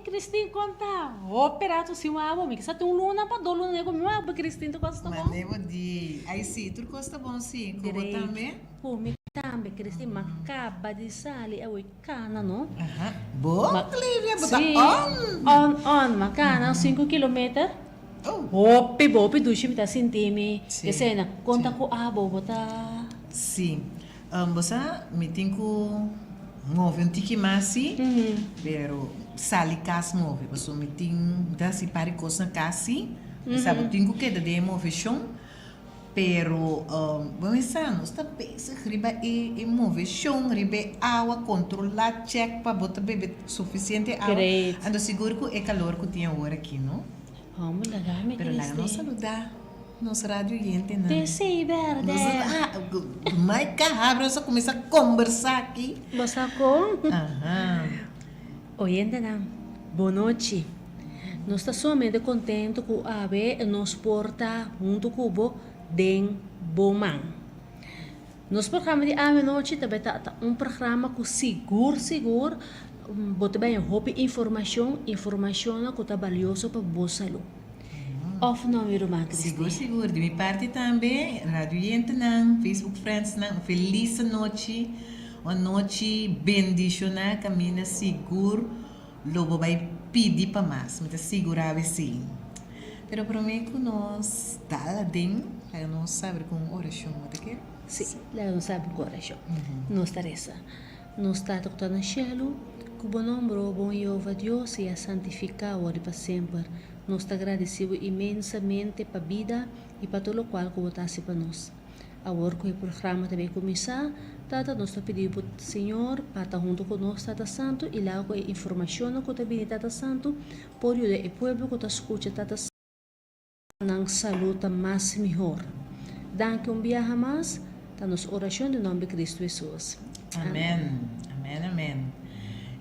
Christine conta operato se uma água, que só tem um luna para do luna nego meu água Christine tu gosta bom. Mas nego de, aí sim, tu gosta bom sim, como também? Pô, me também Christine macaba de sali é o cana, não? Aham. Bom, Clívia, bota on, macana 5 km. Bopi, dushi tá sentime. Que cena, conta com a bota. Sim. Você me tem com move um tique mais, pero sali cas move. Você me tem da se pare coisa casi. Sabe, tenho que dar de move chão. Pero vamos pensar, nós tá pensa riba e move chão, riba água, controlar, check para botar bebê suficiente água. Ando seguro que é calor que tinha hora aqui, não? Vamos lá, me pero lá não saludar. Nossa rádio gente, não. Sim, verdade. Mas carrabra, só começa a conversar aqui. Você com? Oyente, não. Boa noite. Nós estamos somente contentes com a ave nos porta junto com o Den Boman. Nos programa de ave noite também tá programa com seguro, bota bem, roupa informação que tá valioso para boa saúde. Of não, meu irmão, Seguro. De minha parte também, Rádio Gente, não, Facebook Friends, não, feliz noite, uma noite bendicionada, caminha seguro, logo vai pedir para mais, mas segurar sim. Pero prometo que nós tá lá dentro, aí nós sabe com oração, tá quê? Sim, lá não sabe com oração. Nós Teresa, nós está tocando no cielo, que o bom nome, bom Jeová Deus, seja santificado agora para sempre. Nós te agradecemos imensamente para a vida e para tudo o qual que votasse para nós. Agora que o programa também começar, Tata, nós te pedimos para o Senhor para estar junto conosco, Tata Santo, e lá com a informação que também Tata Santo, por ajudar o povo que escuta Tata Santo, na saúde mais melhor. Danke viaja mais, tá nos oração em nome de Cristo Jesus. Amém.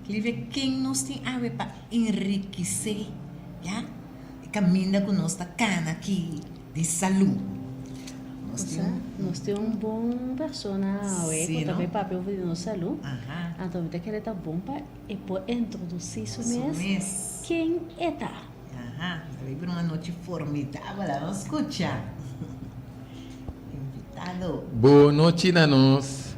Clive, quem nos tem a ver para enriquecer, já? Caminha conosco, cana aqui, de saúde. Nós temos um bom personal, que também papel de nossa saúde. Então, eu quero estar bom para introduzir isso mesmo. Quem é tá? Vai para uma noite formidável, vamos escutar. Tado. Boa noite a nós,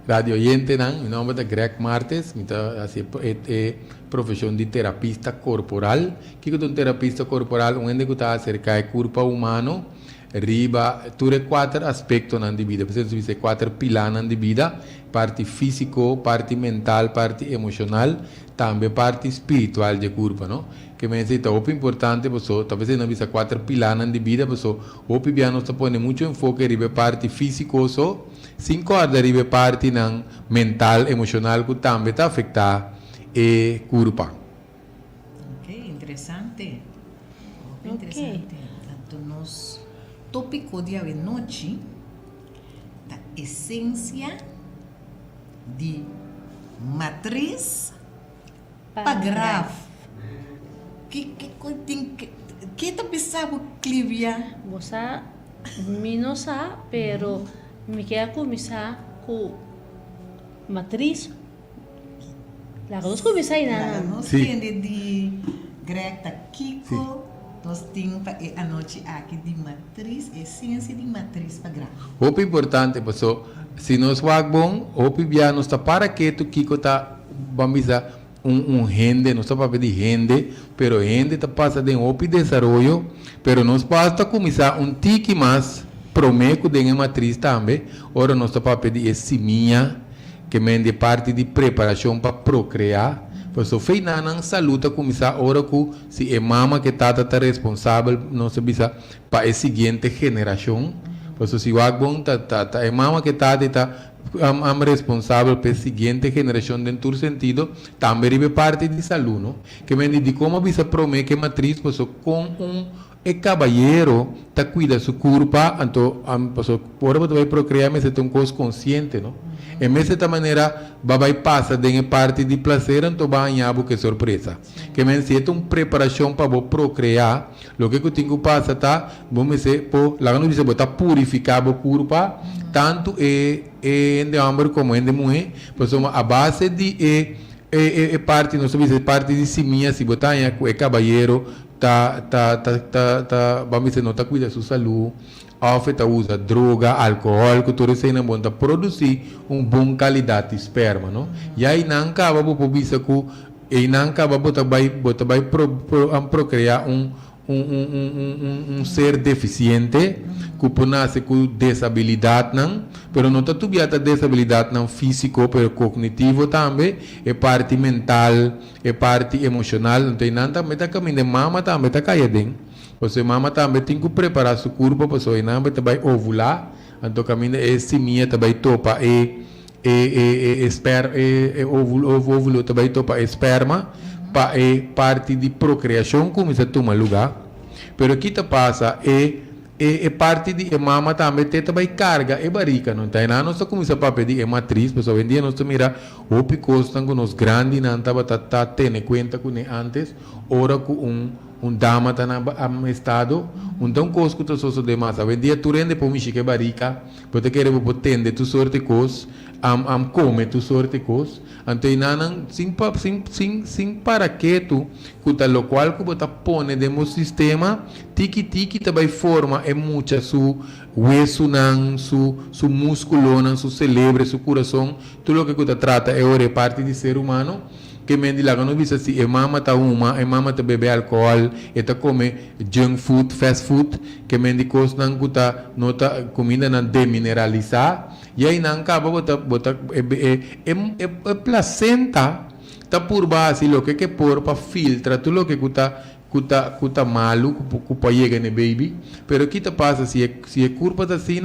radio oyente, meu nome é Greg Martes, eu profissão de terapista corporal. Que é um terapista corporal, onde eu estou acerca do corpo humano, riba, tudo 4 aspectos na vida, por exemplo, 4 pilares na vida, parte físico, parte mental, parte emocional, também parte espiritual do corpo, não? Que me dice é importante, porque talvez não visa 4 pilares na vida, porque o piano está põe muito enfoque riba parte físico, so, 5 horas riba parte na mental, emocional, que também está afetar o corpo. Ok, interessante. Ok. Interessante. Então, nós tópico de hoje noite da essência de matriz pagraf. Que tu pensava, Clivia? Você não sabe, pero me quer começar com matriz. Lá vamos começar aí, Nós Sim. temos de Greta Kiko, nós temos a noite aqui de matriz, essência de matriz pagraf. O importante, porque se nós vamos bom, o piano está para que tu Kiko está, vamos dizer, rende, não está para pedir rende, pero rende está passa de um desenvolvimento, pero nós basta começar tique mais promeco de matriz também, ora nós está para pedir esse minha, que mende parte de preparação para procriar, porque fei na saúde começar ora que se é mama que está responsável, não se bisa para a seguinte geração, porque se o agbon é mama que está am responsável pela seguinte geração dentro do sentido, também é parte de saúde, não? Que me diz como bisa promete que matriz, pues, com caballero ta cuida su corpo, então, pues, por vai procriar, mas é um coisa consciente, não? E dessa maneira, vai passar de parte de prazer, então vai ganhar que surpresa. Que me diz uma preparação para procriar, o que eu tenho que passar tá, vamos dizer, lá não diz botar purificar o corpo, tanto de homem como de mulher, pois a base de parte, não sei parte de simia, se botar é caballero, vamos dizer, não tá cuida da sua saúde, afeta usa droga, álcool, que tudo isso não pode produzir bom qualidade de esperma, não? E aí não acaba por vista que e não acaba botar vai procriar ser deficiente, que nasce com desabilidade, não, pero não está tudo a desabilidade não físico, pero cognitivo também, é parte mental, é parte emocional, não tem nada, também está caminho de mama também está caindo, você mama também tem que preparar seu corpo, para você não vai ovular, então caminho é semia também topa óvulo também topa esperma, para parte de procriação começa a tomar lugar, pero aqui te passa parte de mama também vai carga e barriga, não tem nada, nós começa a pedir matriz, mas hoje em dia nós mira o picos estão com nós grandes, não estava tendo conta com antes, ora com dama está no estado, então coisa que tu só demais, hoje em dia tu rende por mim que barriga, porque querer por tende tu sorte coisa, come tu sorte coisa, então não sem para que tu lo qual que você põe dentro do sistema, tiki também forma é muita su hueso nan, su músculo nan, su cérebro, su coração, tudo o que você trata é parte do ser humano. Que me diz lá, não visa se mama tá mama tá bebe álcool, tá come junk food, fast food, que me diz coisa não guta, nota comida não demineralizar, e aí não acaba bota placenta tá por base o que por para filtrar tudo o que cuta malo, que chega no baby, pero aqui tá passa se é corpo tá assim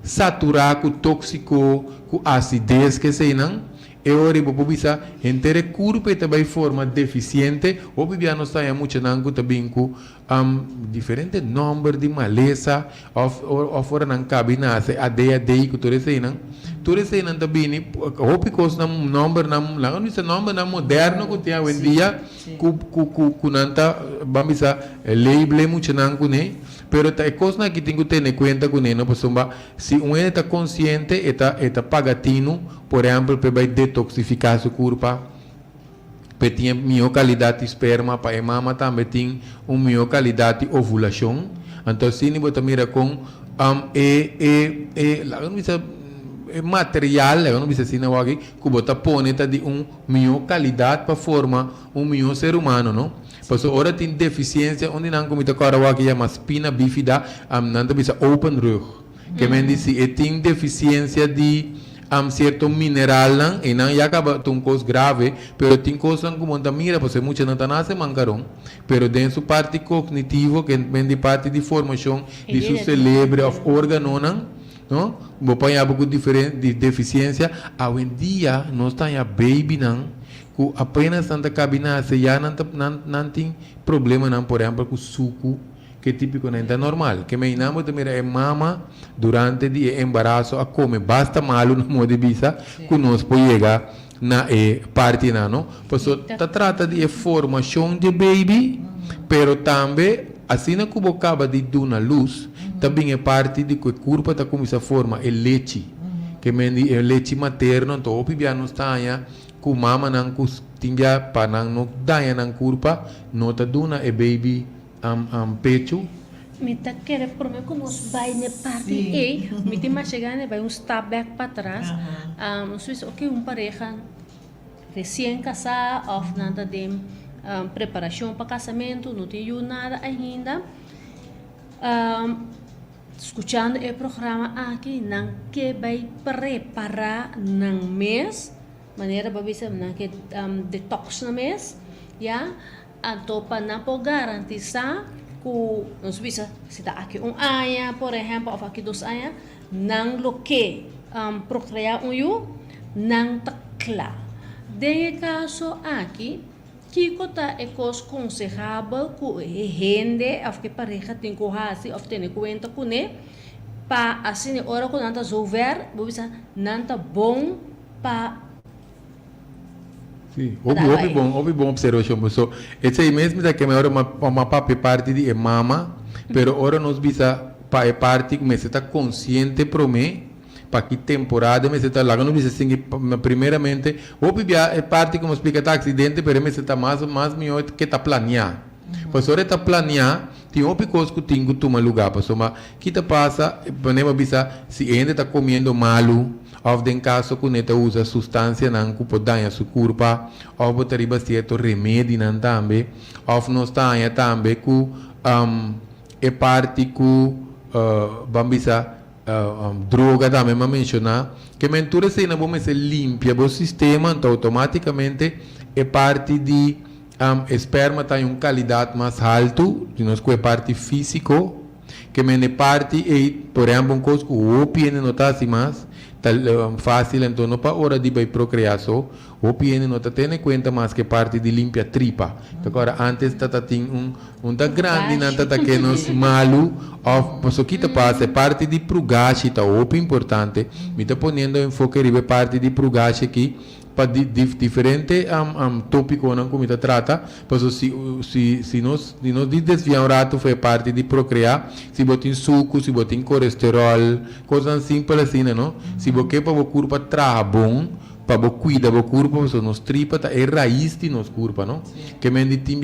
saturar com tóxico, com acidez que sei não. E ora por bisa entre corpo também forma deficiente o bibiano está em muito nango também com diferente número de maleza ou fora não cabe nada a dia que tudo isso não também o picos não número não lá não é número moderno que tem hoje em dia com nanta vamos dizer label muito nango né. Pero é coisa que tem que ter em conta com ele, porque se um está consciente, está pagatino, por exemplo, para detoxificar seu corpo, para ter melhor qualidade de esperma, para a mama também tem uma melhor qualidade de ovulação. Então, se você mira com lá não bisa material, lá não bisa assim na wagi, que bota poneta de melhor qualidade para formar melhor ser humano, não? Porque ora tem deficiência onde não como agora wagi chama espina bífida, não bisa open rug, que me diz se tem deficiência de certo mineral lang, e não acaba com coisa grave, pero tem coisas como anda mira, porque muitas não nasce mancaron, pero dentro parte cognitivo, que vem de parte de formação de seu cérebro, of órgano, não? Vou apanhar pouco diferente de deficiência, hoje em dia nós temos baby não, que apenas anda cabina, se já não tem problema não, por exemplo, com suco, que típico não é normal, que me enamo de mira mama durante o embaraço a come basta malo no modo de vista que nós pode chegar na parte não, pois trata de formação de baby, pero também assim na que acaba de dar na luz, também é parte de que o corpo está com essa forma é leite, que me é leite materno, então o bebê não está aí com mama não com tinha para não dar na corpo, não está dando é baby pecho. Me tá querendo por mim que nós vai na parte A, me tem mais chegando vai step back para trás, não sei se pareja recém-casada ou nada de preparação para casamento, não tem nada ainda, escutando o programa aqui, não que vai preparar no mês, maneira para ver se não que detox no mês, já então para não garantizar que nós bisa se está aqui ano, por exemplo, ou aqui 2 anos, não lo que procriar não tá claro. De caso aqui, que está é coisa aconselhável que rende, ou que pareja tem que fazer, ou tem que conta com ele, para assim, hora que não está resolver, bisa não tá bom para Sim, houve bom observação, pessoal. Esse aí mesmo da que me ora uma parte de mama, pero ora nós bisa para parte que me está consciente para mim, para que temporada me está lá, não bisa assim, primeiramente, houve a parte como explica tá acidente, pero me está mais melhor que tá planear. Pois ora tá planear, tem outra coisa que tem que tomar lugar, pessoal, mas que tá passa, podemos bisa se ainda está comendo malo, ou em caso que neta usa substância não que pode dar a sua corpo, ou pode ter certo remédio não também, ou não está também que é parte que vamos droga também me mencionar que mentura se não vamos se limpia o sistema então automaticamente é parte de esperma tem uma qualidade mais alta de nós que é parte físico que me parte e por exemplo um coisa que o OPN não está assim mais fácil então não para hora de procriação o PN não está tendo em conta mais que parte de limpia tripa agora antes está tem da grande não está que nos malo ou posso que passa parte de prugache está o importante me está ponendo enfoque ribe parte de prugache aqui para diferente tópico não como está trata pois se nós desviar um rato foi parte de procriar se botar suco se botar colesterol coisas simples assim não se você para o corpo trabalhar bom para cuidar do corpo, nos tripa é raiz de nos corpo, não? Que me diz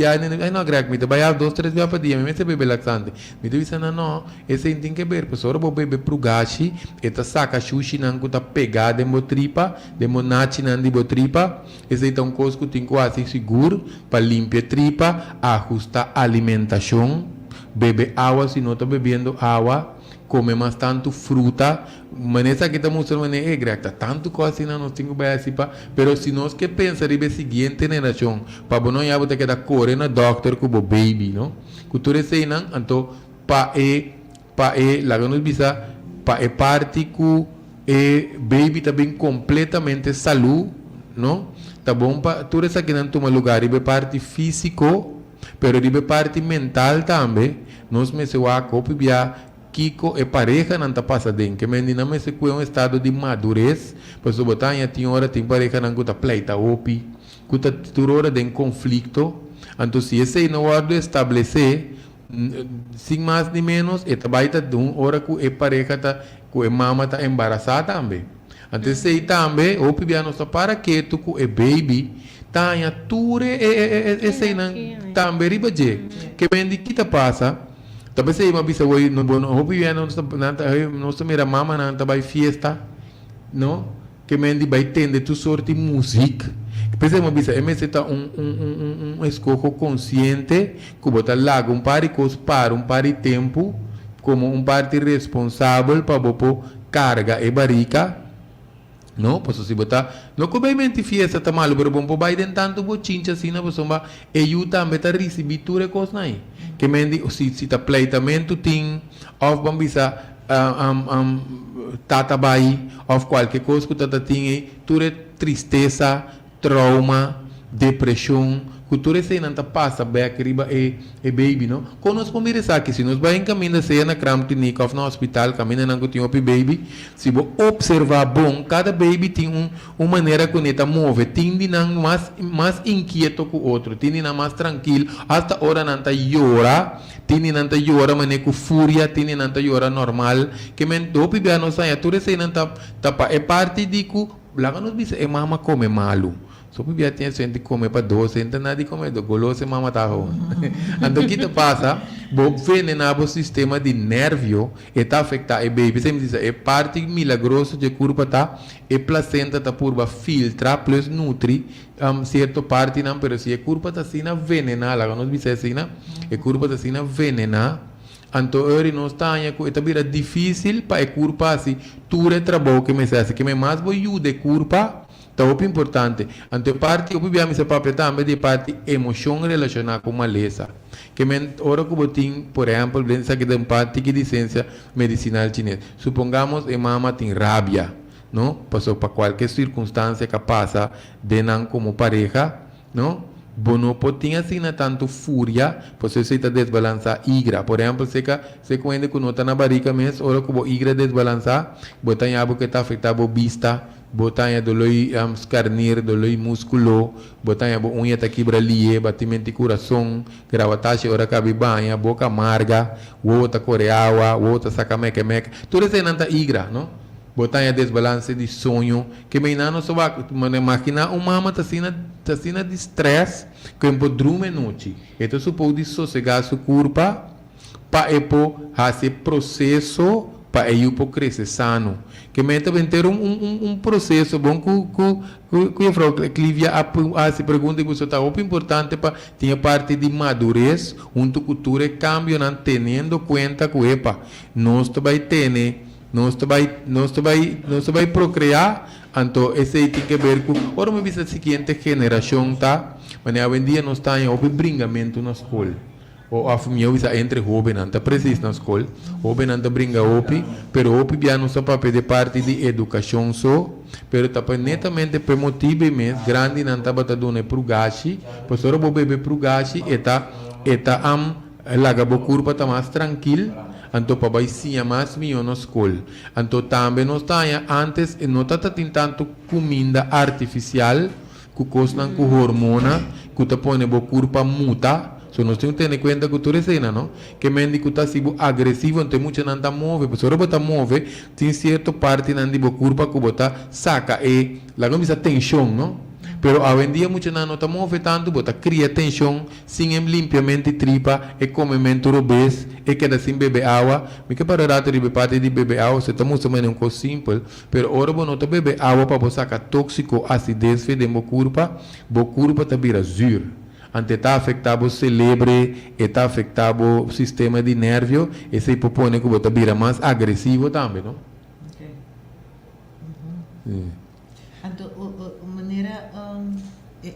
não agrega, me vai 2, 3 vezes por dia, me se bebe laxante, me diz não, esse tem que ver, pessoal, vou beber pro gashi, eta saca sushi não que tá pegado em tripa, de monachi não de tripa, esse é um coisa que tem que fazer seguro para limpar tripa, ajustar a alimentação, beber água se não está bebendo água. Come mais tanto fruta, mas que estamos mostrando é grata, tanto coisa não temos que participar, pero se nós que pensar em seguinte geração, para não já ter que dar correr na doctor com o baby, não? Cultura sei não, então para lá que nós bisa para parte que baby também completamente saúde, não? Tá bom para tudo isso que não toma lugar, e parte físico, pero e parte mental também, nós me se va copiar Kiko é pareja não está passando que menina me se um estado de madurez pois o botanha tem hora tem pareja não está pleita opi que está toda hora de conflito então se esse não pode estabelecer sem mais nem menos é trabalha de hora que é pareja tá que é mama está embaraçada também então se também opi já não está para que tu que é baby tanha ture esse não também riba que vem de que tá passa Talvez aí uma bisa hoje no bom hopi via não está mira mama não está vai fiesta, não? Que mendi vai tende tu sorte música. Pensei uma bisa, esse tá escojo consciente que botar lá um par de coisas para um par de tempo como um parte responsável para botar carga e barrica. No, posso se botar. No que bem mente fiesta tá malo, pero bom vai den tanto bochincha assim na pessoa ba e eu também tá receber tudo coisa naí. Que mendi se tá pleitamento tem of bambisa tata bai of qualquer coisa que tata tem tudo tristeza, trauma, depressão, cultura se não passa bem arriba e baby, não? Quando nós podemos que se nós vai encaminhar se na cram clinic ou no hospital, caminha não tem opi baby, se você observar bom, cada baby tem uma maneira que ele move, tem não mais inquieto que o outro, tem não mais tranquilo, até hora não tá llora, tem não tá llora mané com fúria, tem não tá llora normal, que men opi bem não sai, tudo se não tá é parte de que lá nós diz é mama come malo. So bibia tinha gente comer para 12, então nada de comer do goloso mama tá ho. Então o que te passa? Bo venena o sistema de nervio e tá afetar e baby, sempre diz é parte milagrosa de curva tá e placenta tá purba filtra plus nutri certo parte não, pero se a curva tá assim na venena, lá nós diz assim na, e curva tá assim na venena. Então, hoje não está aí, é difícil para a curva assim, tudo é trabalho que me faz, que me mais vou ajudar a curva. Então, é importante. Então, parte, eu vou me papel também de parte emoção relacionada com maleza. Que me ora que eu tenho, por exemplo, dentro aqui de parte de licença medicinal chinesa. Supongamos que a mama tem rabia, não? Passou para qualquer circunstância que passa, de não como pareja, não? Bono potinha assim na tanto fúria, você se está desbalançar igra. Por exemplo, se quando que não está na barriga mesmo, ora que o igra desbalançar, botar em algo que está afetando a vista, botar em dolor escarnir, dolor músculo, botar em unha tá quebra lie, batimento de coração, gravataxe ora cabe banha, boca amarga, o outra coreawa, o outra saca meca, tudo isso é nanta igra, não? Botar em desbalance de sonho, que me não só vai imaginar uma mama tá sina de estresse, que pode dormir noite. Então se pode sossegar sua curva para fazer processo para ele crescer sano. Que me também ter um processo bom que eu falo que Clívia se pergunta que você está muito importante para ter parte de madurez, junto com cultura e cambio, não tendo conta que nós vai ter nós vai procriar, então esse aí tem que ver com, ora me vista a seguinte geração, tá? Mas hoje em dia nós estamos em bringamento na escola. Ou a família visa entre jovens, não está preciso na escola, jovens não está brinca opi, pero opi já não está para pedir parte de educação só, pero está netamente por motivo mesmo, grande não está para dar para o gashi, pois ora vou beber para o gashi, laga bo curva está mais tranquilo. Então, para vai sim mais milhão na escola. Então, também nós temos antes, não está tendo tanto comida artificial, que custa com hormona, que está põe a corpo muta. So, nós temos que ter em conta que tudo isso, não? Que médico está sendo agressivo, então muita não está move. Porque se você está move, tem certa parte não de corpo que você saca e lá não precisa tensão, não? Pero hoje em dia muita não está move tanto, você cria tensão, sem limpiamente tripa, e comimento obês, e queda sem beber água. Me que para rato de parte de beber água, você está muito mais coisa simples, pero ora você não beber água para você sacar tóxico, acidez, de bo curva está vira zur. Ante está afetado o cérebro, está afetado o sistema de nervio, e se propõe que você vira mais agressivo também, não? Ok. Então, a maneira,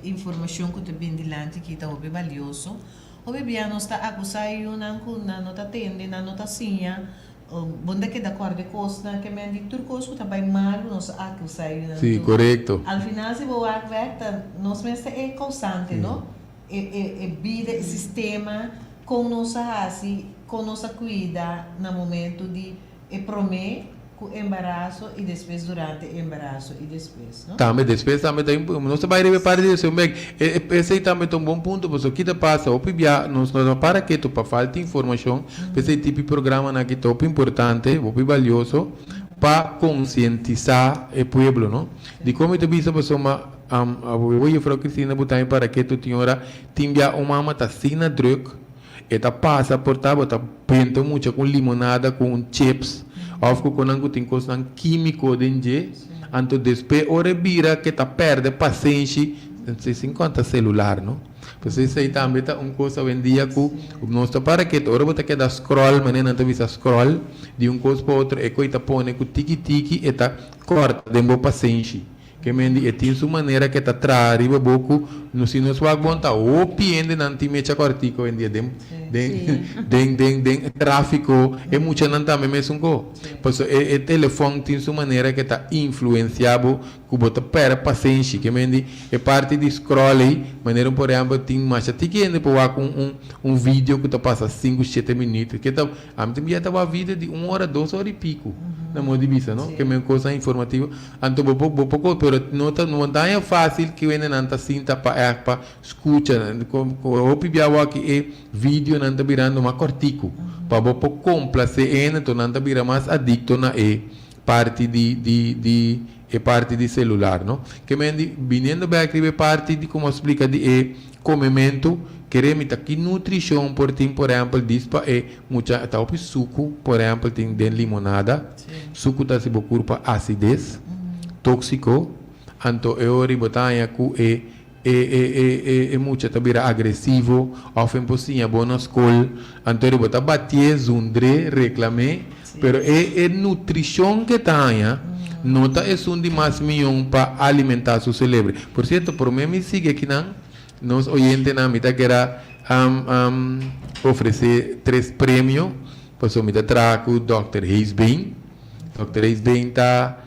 informação que te bem dilante que está bem valioso, o bebê não está acusando, não está tendo, não está sinha, bom que de acordo com coisa que me diz tudo coisa que está bem mal, não está acusando. Sim, correto. Al final se vou ver, nós mesmos é causante, não? É vida, é sistema, com nossa raça, com nossa cuida no momento de prometer com embaraço e depois durante o embaraço e depois, não? Também depois também tem, não se vai reparar disso, mas esse aí também é um bom ponto, porque o que passa, o pibia, nós para que tu para falta informação, esse tipo de programa aqui top importante, muito valioso para conscientizar o povo, não? De como tu bisa pessoa eu falo Cristina botar para que tu tinha tinha uma mata sina druk esta passa por tá bota pinto muito com limonada com chips of com angu tem coisa químico dentro anto despe ora bira que tá perde paciência se 50 celular não você sei também tá coisa vendia com o nosso para que ora bota que da scroll maneira não visa scroll de coisa para outro e coita põe com tiki tiki eta corta dembo paciência que mendi e tem sua maneira que tá trariba boco no sino sua bonta o piende nanti mecha cortico em dia den tráfico é muito não também mesmo go pois o telefone tem sua maneira que tá influenciado que bota para paciência que mendi é parte de scroll aí maneira por exemplo tem mais tiki ainda por com vídeo que tá passa 5 7 minutos que tá a mim também tá uma vida de 1 hora 2 horas e pico na modo de vista não que é coisa informativa anto pouco pero não é fácil que o não tá sinta para escuta o pibiawa que é vídeo não tá virando uma cortico para pouco complacer então não tá virando mais adicto na parte de parte de celular não que mendi vindo bem aqui parte de como explica de comimento queremos que nutrição por exemplo dispa muita tá o suco por exemplo tem de limonada suco tá se curpa acidez tóxico anto ori botanya ku mucha tabira agressivo often posinha bona skol anto ori bota batie zundre reclame pero nutrição que tanya nota é um de mais milhão para alimentar seu cérebro por certo por mim me sigue aqui não nos oyente na mita que era oferecer 3 prêmios passou mita trago Dr. Heisbein Dr. Heisbein tá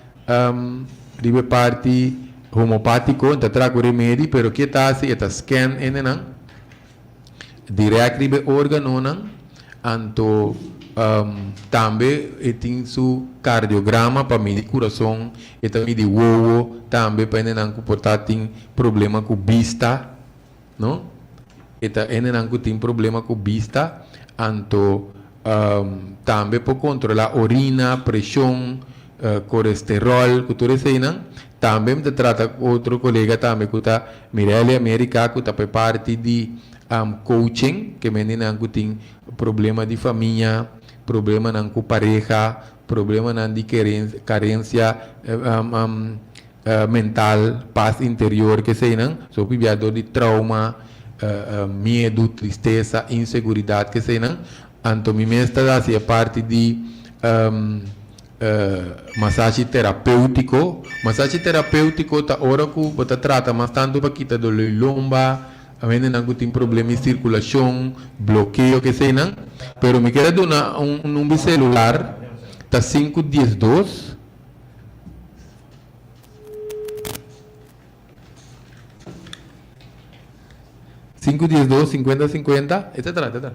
ribe parte homopático tá trago remédio pero que tá se eta scan não direct ribe órgano não anto também tem su cardiograma para medir coração e também de ovo também para não comportar tem problema com vista não eta não tem problema com vista anto também para controlar orina pressão colesterol que tu sei não também te trata outro colega também que tá Mirelle América que tá parte de coaching que menina que tem problema de família problema não com pareja problema não de carência mental paz interior que sei não so pibiado de trauma medo tristeza inseguridade que sei não anto mi mesta assim parte de massagem terapêutico tá hora que você trata mas tanto para quitar dor de lomba a vezes não tem problema de circulação bloqueio que sei não pero me queda dar número celular tá 512 5050 etc.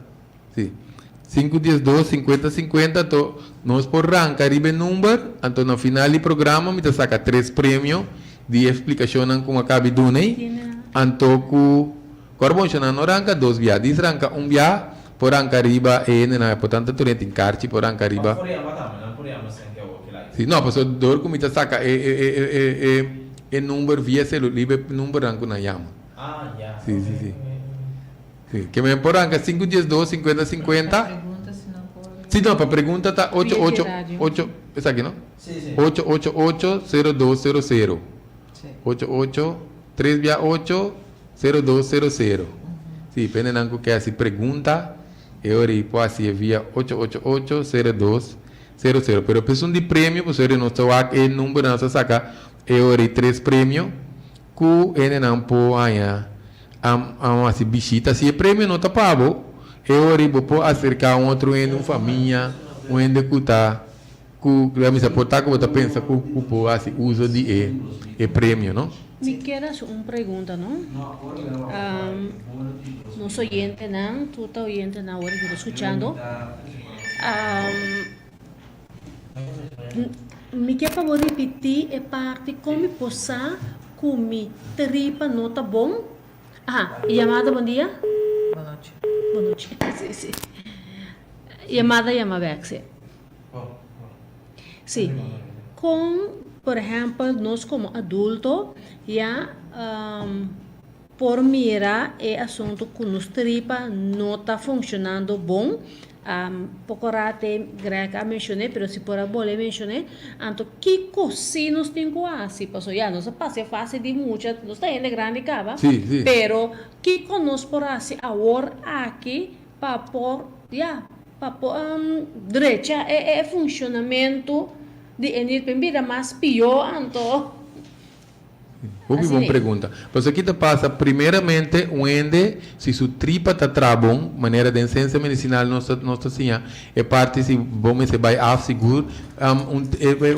Sim. 512-5050 to nós por ranca ribe número então no final do programa me saca 3 prêmios de explicação como acabe dunei então ku corbon chana no ranca 2 via dis ranca 1 via por ranca riba na portanto tu tem carti por ranca riba sim não passo dor como me saca número via celular ribe número ranco na yama sim sim que me por ranca 512-5050 sim, não, para pergunta está 888, essa aqui, não? Sim. 888-0200. 368-0200. Sim, pena não que assim pergunta, eu pode ser via 888-0200. Pero pessoa de prêmio, você não está aqui, número não saca, eu 3 prêmios, que ele não pode assim visita, se é prêmio não está pago. Eu vou acercar outro em uma família, onde está, que a missa portar que você pensa que o assim uso de prêmio, não? Me quedas uma pergunta, não? Nosso oyente, não? Tu tá oyente na hora que estou escutando. Me quer favor repetir a parte como possa comer tripa não tá bom? Chamada, bom dia. Boa noite. Boa noite. Sim. Chamada Yamabexe. Sim. Com, por exemplo, nós como adultos, já por mira é assunto que nos tripa não está funcionando bom. Pouco rate greca mencionei, pero se por a bola mencionei, então que cocinos tem que assim, passou já não se passa fácil de muita, não está ainda grande cava, Sí. pero que conosco por assim agora aqui para por direita é funcionamento de enir vida mais pior, então Muy Así buena es. pregunta. Pues aquí te pasa, primeramente, un ende, si su tripa está trabón, manera de ciencia medicinal no está assim, é parte, se vamos se vai af seguro,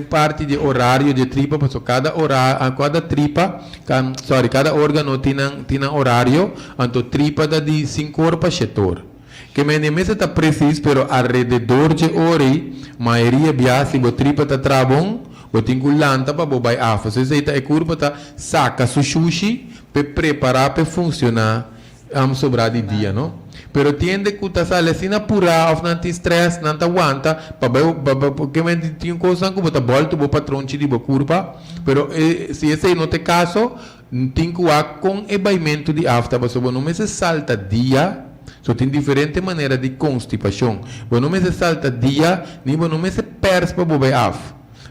parte de horário de tripa, pues cada horário, cada tripa, cada órgano tem horário, então tripa dá de 5 horas para 7 horas. Que me mesa está preciso, pero alrededor de hora, maioria via se a tripa está trabón, eu tenho que lanta para bobai afa. Se você é curva tá saca su sushi para preparar para funcionar sobrar de dia, não? Pero tiende que tá sale assim apura, of não tem stress, não tá aguanta, porque me tinha coisa que bota volta, bo patrão de bo curva, pero se esse não tem caso, tem que com ebaimento de afta, mas não me se salta dia. So, tem diferente maneira de constipação. Bo não me se salta dia, nem bo não me se pers para bobai af.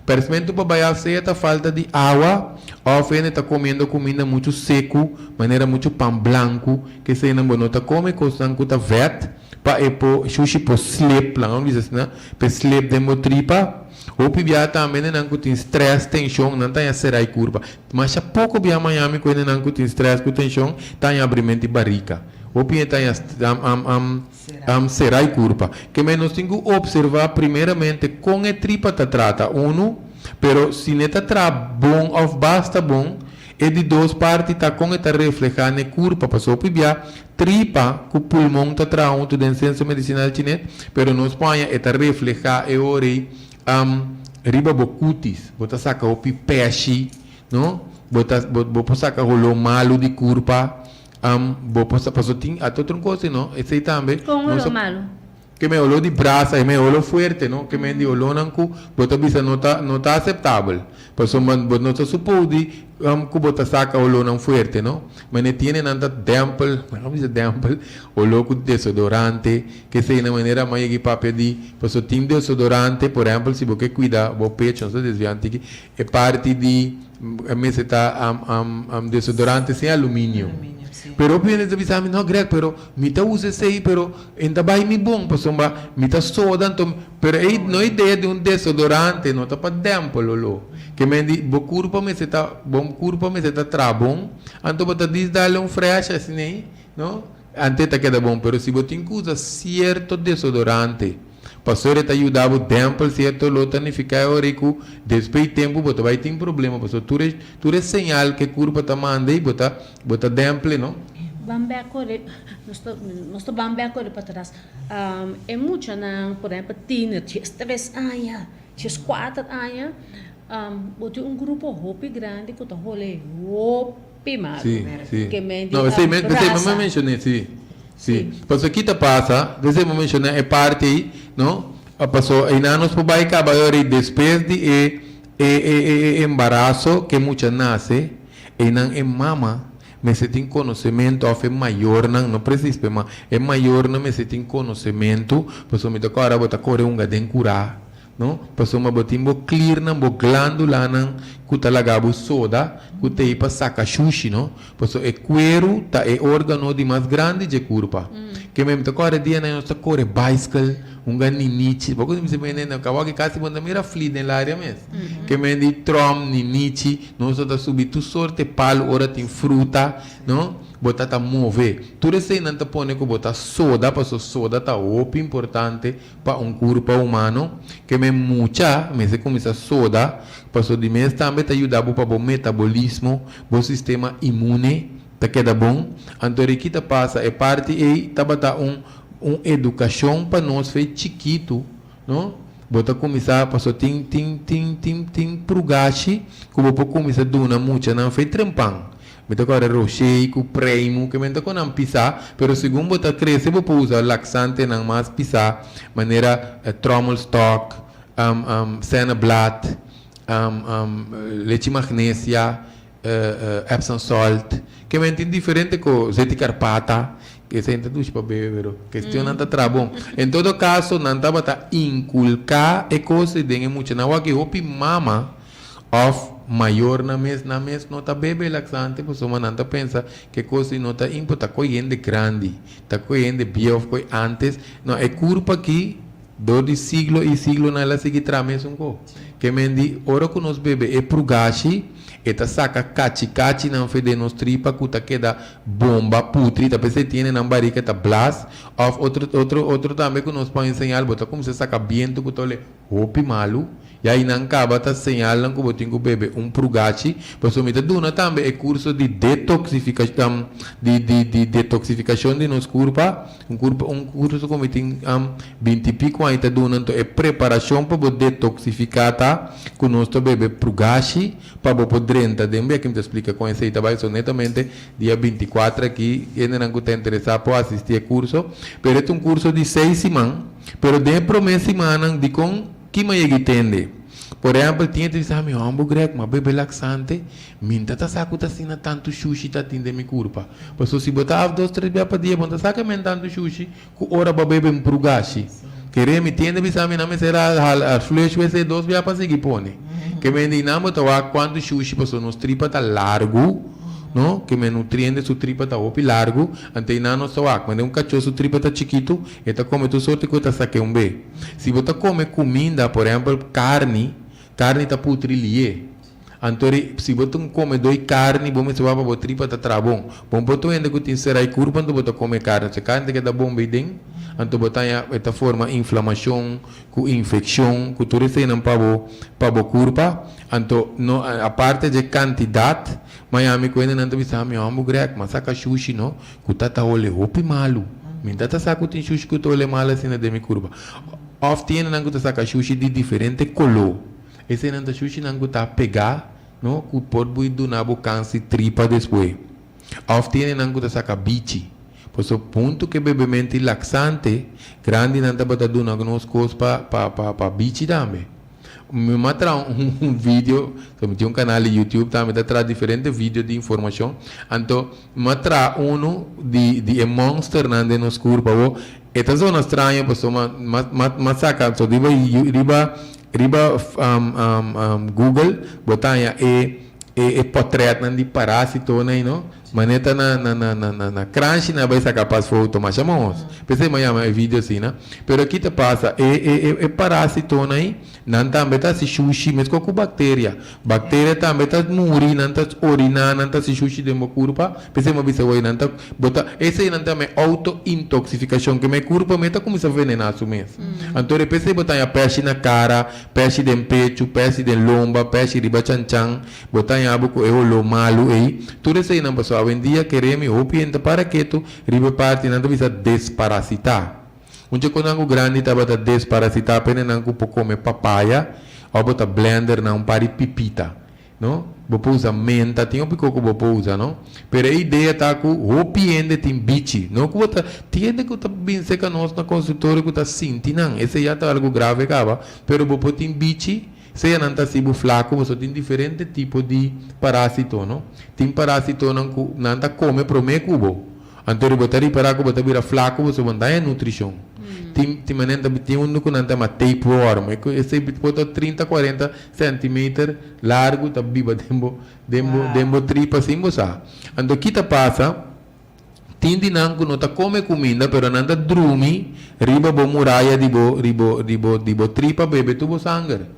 Percebendo para baixar se a falta de água, ou ele está comendo comida muito seco, maneira muito pão branco, que se não está comendo coisa que está vet, para sushi para sleep, lá não diz assim, para sleep de motripa, ou para também não tem stress, tensão, não tem a serai curva, mas há pouco via Miami quando não tem stress, com tensão, tem abrimento de barriga. Ou para tem serai curva, que menos tem que observar primeiramente com a tripa está trata, pero se não está bom ou basta bom, é de duas partes está com está reflejar na curva, passou para tripa, que o pulmão está tratando de ciência medicinal chinesa, pero na Espanha está reflejar é ori riba bocutis, bota saca o peixe, não? Bota saca o malo de curva. Passou tem a outra coisa, não? Esse aí também. como é malo. Que me olhou de braço, e me olhou forte, não? Que me de olhou não que bota bisa não tá aceitável. Passou man não está suposto que bota saca olhou não forte, não? Mas não tem nada dample, não diz dample, olhou com desodorante, que sei na maneira mais que papel de, passou tem desodorante, por exemplo, se você cuida, o pecho, não se desviante que é parte de mesa tá desodorante sem alumínio. Pero viene de avisar no Greg, pero me tá usa sei, pero ainda vai me bom, passou me tá soda, então, pero aí não ideia de desodorante, não tá para tempo lolo. Que me di bo curva me tá bom curva me tá trabom, então bota diz dar fresh assim, né? Não? Ante tá queda bom, pero se você usa certo desodorante, pastor te ajudava o tempo, certo, lo tanificar o rico, depois de tempo, você vai ter problema, pastor, tu é sinal que curva tá manda e bota tempo, não? Bambeacore, nós bambeacore para trás. É muito não, por exemplo, tinha 3 anos, 4 anos, botou grupo hopi grande que tá rolê, hopi mal. Sim. Que me Não, você me mencionou, sim. Sim. Mas aqui tá passa, você me mencionou é parte, não? Passou aí anos por baixo acabou depois de embaraço que muita nasce e não é mama. Mas se tem conhecimento, é maior, não precisa, mas é maior, não, mas se tem conhecimento, passou me tocar agora, botar correr den curar, não? Passou me botar clear, não, bo glândula, não, que tá lagabo soda, que tá aí para sacar sushi, não? Passou é cuero, tá é órgano de mais grande de curva. Que mesmo tocar dia, não, tá correr bicycle, ninichi, porque me se vende na kawaki quase quando mira flit na área mesmo. Que me di trom ninichi, não só tá subir tu sorte palo, ora tem fruta, não? Botar tá mover. Tudo isso aí não tá pone que botar soda, porque soda tá muito importante para corpo humano, que me mucha, me se começa soda, porque de mês também tá ajudando para o metabolismo, o sistema imune, tá queda bom. Então aqui tá passa é parte aí tá botar educação para nós foi chiquito, não? Bota começar passou tem prugachi, como pouco começar duna muita não foi trempang. Bota agora rochei com primo que menta com não pisar, pero segundo bota cresce vou usar laxante não mais pisar, maneira Trommelstock, Seneblatt, leite magnésia, Epsom salt, que men tem diferente com zeti carpata, que se introduz para beber, pero questão não está bom. Em todo caso, não está para inculcar e coisa de muito. Não é que hopi mama of maior na mês não está bebe laxante, pois uma não está pensa que coisa não está importa coisa grande, está coisa de bio foi antes, não é culpa que do de siglo e siglo na ela seguir trames um co. Que mendi ora que nos bebe é prugashi eta saca cachi não fede nos tripa kuta queda bomba putri tá pensei tiene na barica tá blast of outro também que nos põe ensinar bota como se saca viento que tole hopi malu e aí não acaba tá señalan que botinho que bebe prugachi pois o mita duna também é curso de detoxificação de detoxificação de nos corpo um curso como tem 20 e pico aí tá duna então é preparação para detoxificar tá que nós tá bebe prugachi para poder também que me explica com esse trabalho netamente dia 24 aqui ainda não está interessado para assistir o curso pero é curso de 6 semanas pero de primeira semana de com que me entende por exemplo tinha que dizer meu hambúrguer mas bebe laxante minta tá saco tá sina tanto sushi tá tinde mi curpa pois se botar 2 3 dias para dia bom tá saca men tanto sushi com hora para beber prugashi querer me entende bisame não me será a flesh vai ser 2 dias para seguir pone que me dinamo tá quando sushi passou nos tripa tá largo no que me nutriente su tripa tá opi largo ante nano soa quando um cachorro su tripa tá chiquito eta come tu sorte que tá saque um b se você come comida por exemplo carne tá putrilie antori se você come 2 carne bom se vai para tripa tá trabom bom botou ainda que tem será e curva quando você come carne se carne que dá bom bem anto botanya esta forma inflamação com infecção que tudo isso não para curva anto no a parte de quantidade Miami ko ainda não bisa mi hambúrguer mas saca sushi no que tá ole hopi malu minta tá saca tem sushi que tô ole mala assim de mi curva of tiene não que saca sushi de diferente color esse não tá sushi não que tá pegar no que pode buido na boca se tripa depois of tiene não que saca bichi pois o ponto que bebimento laxante grande não tá botando na nos coisas para bichi também me mostra vídeo tem canal de YouTube também tá traz diferentes vídeos de informação então mostra de monster na de nos curva esta zona estranha pois mas saca so riba Google botar e portrait de parásito né não maneta na crunch na vai sacar para foto mas chamamos pensei mais vídeo assim né pero aqui te passa parásito né não também tá se sushi mas com bactéria também tá muri não tá orina não tá se sushi de meu corpo pensei mais bisa vai não tá bota esse não também auto intoxicação que meu corpo meta começa a venenar isso mesmo então pensei botar a peixe na cara peixe de pecho peixe de lomba peixe de bachanchan botar a boco lo malo aí tudo isso aí não passou hoje em dia queremos opienta para que tu riba parte não bisa desparasitar onde quando algo grande estava a desparasitar apenas não pouco come papaya ou bota blender não pare pipita não vou usar menta tem um pouco que vou usar não pero a ideia tá com opiente tem bichi não que bota tiende que tá bem seca nós na consultório que tá sentindo não esse já tá algo grave acaba pero vou pôr tem bichi se não está sibo flaco, você tem diferente tipo de parásito, não? Tem parásito não está come pro meio cubo. Anterior botari para que você vira flaco, você vai dar nutrição. Tem maneira tem que não tem tapeworm, esse bota 30 40 centímetros largo, tá biba dembo tripa assim você. Ando aqui tá passa tindi não tá come comida, pero não tá dormir, riba bo muralha ribo tripa bebe tubo sangue.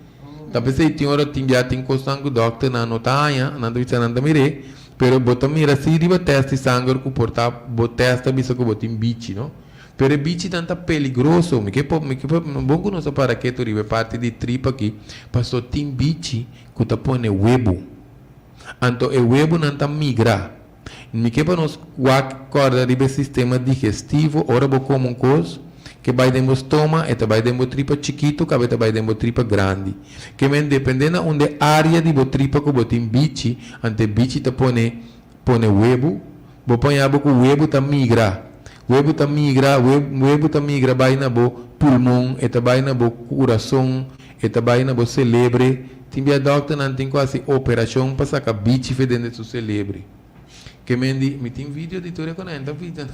Tapi saya tiada tinggal kosong doktor na notanya, nanti bisa nanti mire, pero botam mira se riba teste sangue ku porta, bot testa bisa ku botim bichi, no? Pero bichi tanta peligroso, me que bom que não só para que tu riba parte de tripa aqui, passou tim bichi ku ta pone huevo, anto e huevo não tá migra, me que para nos corda riba sistema digestivo, ora bo como coisa que vai dentro do estômago, e vai dentro da tripa chiquito, que vai dentro da tripa grande. Que dependendo onde área de tripa que você tem bichi, ante bichi te põe huevo, você põe água com huevo tá migra, huevo tá migra vai na bo pulmão, e vai na bo coração, e vai na bo cérebro, tinha doctor não tem quase operação para sacar bicho fedendo su celebre. Que me tem vídeo de tudo com anda vídeo.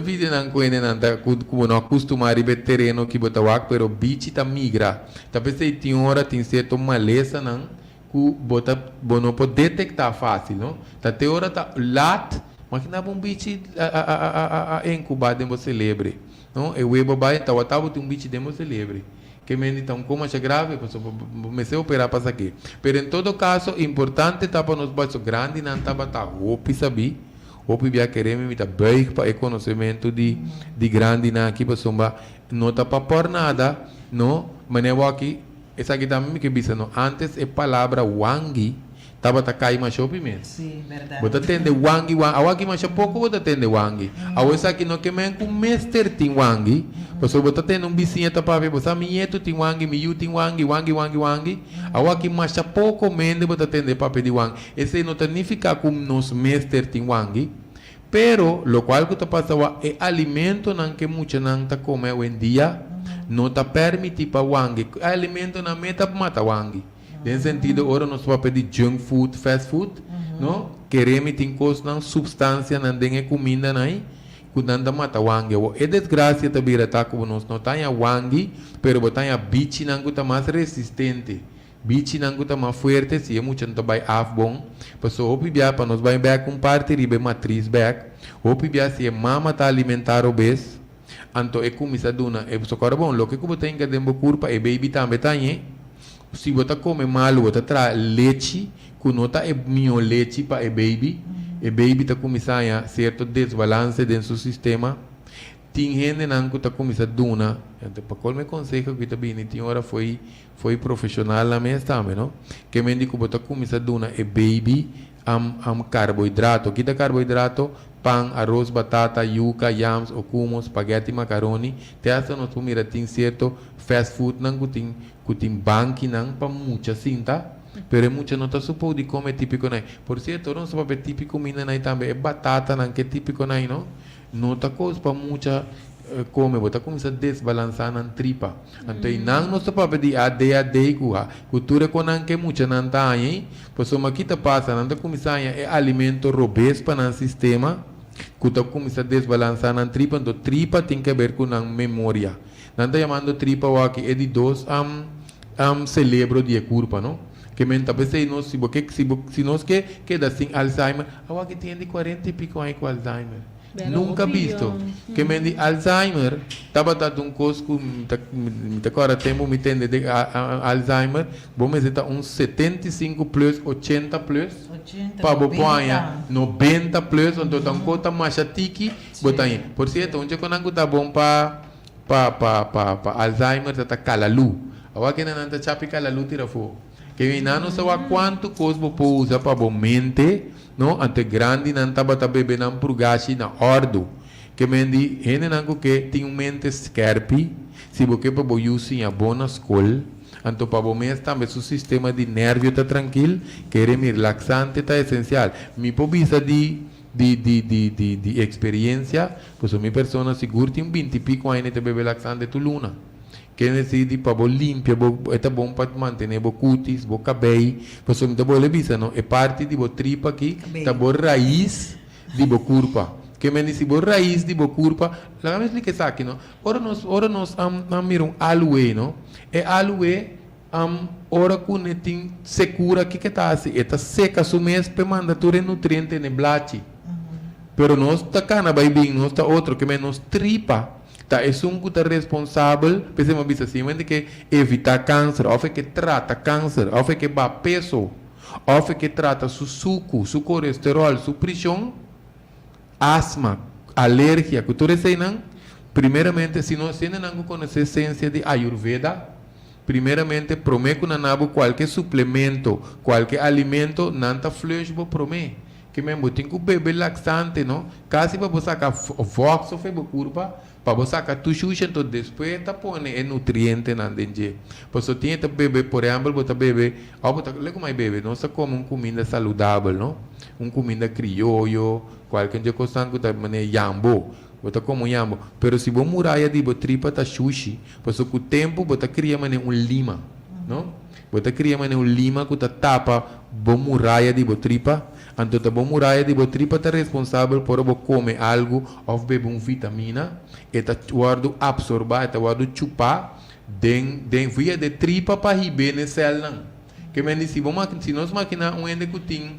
Vídeo não conhece nada como não acostumar a ver terreno que bota wak, pero bicho tá migra. Talvez tem hora tem certo maleza não que bota não pode detectar fácil, não? Tá tem hora tá lat, mas que não bom bicho a incubado em você celebre. Não, eu vou vai tá tem bicho de você celebre. Que me então como é grave, pues me se operar para aqui. Pero em todo caso, importante tá para nós baixo grande não tá para hopi sabi. Hopi via queremos me tá bem para o conhecimento de grande na aqui para somba não tá para por nada, não, mas eu aqui essa aqui também que bisa não. Antes a palavra wangi tava tá cai mais shopping mesmo. Sim, verdade. Bota tende wangi, awaki mais pouco bota tende wangi. Awesa aqui não que men com mestre tem wangi. Você bota tende vizinho tá para ver, você mieto tem wangi, miu tem wangi. Awaki mais pouco mende bota tende para pedir wangi. Esse não significa como nos mestre tem wangi. Pero lo cual que tá passando é alimento não que muita não tá come hoje em dia, não tá permite para wangi. Alimento não meta mata wangi. Nesse sentido, agora nós vamos pedir junk food, fast food, não? Queremos ter coisas, não, substância, não tem comida, não é? Cuidando da mata wangi. É desgraça também, tá? Como nós não tem wangi, pero tem a bichi, não está mais resistente. Bichi, não está mais forte, se é muito, não vai bom. Passou, o pibia, para nós vai back com parte, ribe matriz back. O pibia, se é mama tá alimentar obeso, então é comida duna. É só bom, lo que você tem que ter curva, é baby também, tá, hein? Se você come mal, você traz leite, que não está minha leite para o baby está começando a certo desbalance dentro do sistema. Tem gente que está começando a duna. Então, para qual me conselho que está bem, tem hora foi profissional na minha também, não? Que me diz que você começa a duna o baby carboidrato. Que é carboidrato? Pão, arroz, batata, yuca, yams, okumo, spaghetti, macaroni. Tem essa nossa comida tem certo fast food, não que tem banque não para muita cinta, pero muita não está suposto de comer típico não. Por certo, não sabe típico mina não também é batata não que é típico não está coisa para muita come, bota começa a desbalançar na tripa. Então não sabe de AD cultura com não que muita não tá aí, pois uma que tá passa não está começando é alimento robusto para o sistema, que está começa a desbalançar na tripa, então tripa tem que ver com a memória. Não está chamando tripa o aqui é de dois cerebro de curva, não? Que menta pensei nós se nós que dá assim Alzheimer, o aqui tem de 40 e pico aí com Alzheimer. Nunca visto. Que me de Alzheimer, estava dando cosco, agora tempo me entende de Alzheimer, vamos dizer uns 75 plus, 80 plus, para botar 90 plus, onde então cota mais tiki, botar aí. Por certo, onde quando tá bom para Alzheimer, tá calalu. Agora que não tá chapi calalu tira fogo. Que não sabe quanto coisa pode usar para bom mente, não? Ante grande não tá bata bebê não purgashi na ordo. Que mendi, gente não que tem mente scarpi, se você para bom usar a boa escola, então para bom mês também o sistema de nervio tá tranquilo, querer relaxante tá essencial. Me pobisa de experiência, pois a minha pessoa segura tem 20 e pico ainda te bebe laxante tu luna. Que necessita para bo limpia, é bom para manter bo cutis, bo cabelo, pois a minha boa levisa não é parte de bo tripa aqui, tá bo raiz de bo curva. Que me diz bo raiz de bo curva, lá me explica isso aqui não. Ora nós miram aloe não, é aloe ora que tem secura que tá assim, está seca su mês para mandar todo nutriente ne blate. Pero nós tá cana vai bem, nós tá outro que menos tripa. Tá é um que tá responsável, pensamos assim, mas que evitar câncer, ou que trata câncer, ou que ba peso, ou que trata su suco, su colesterol, su pressão, asma, alergia, que tudo isso não. Primeiramente, se nós não conhece a essência de Ayurveda, primeiramente, promete que não qualquer suplemento, qualquer alimento, não está fluxo para prometer. Que mesmo tem que beber laxante, não? Caso para você sacar vox ou febre curva, para você sacar tuxuxa, então depois tá pondo nutriente na dentro. Você tem que beber, por exemplo, você beber, lego mais beber, não só como uma comida saudável, não? Uma comida criollo, qualquer coisa que tá mané yambo, você come yambo. Pero se você muralha de tripa tá sushi, você com o tempo você cria mané lima. no? Bota cria mane un lima que tapa bo muralla de bo tripa, anto ta bo muralla de bo tripa tá responsável por bo comer algo of bebe vitamina, e tá guardo absorbar, tá guardo chupar den via de tripa para ribe ne cel não. Que me disse, se nós máquina um ende que tem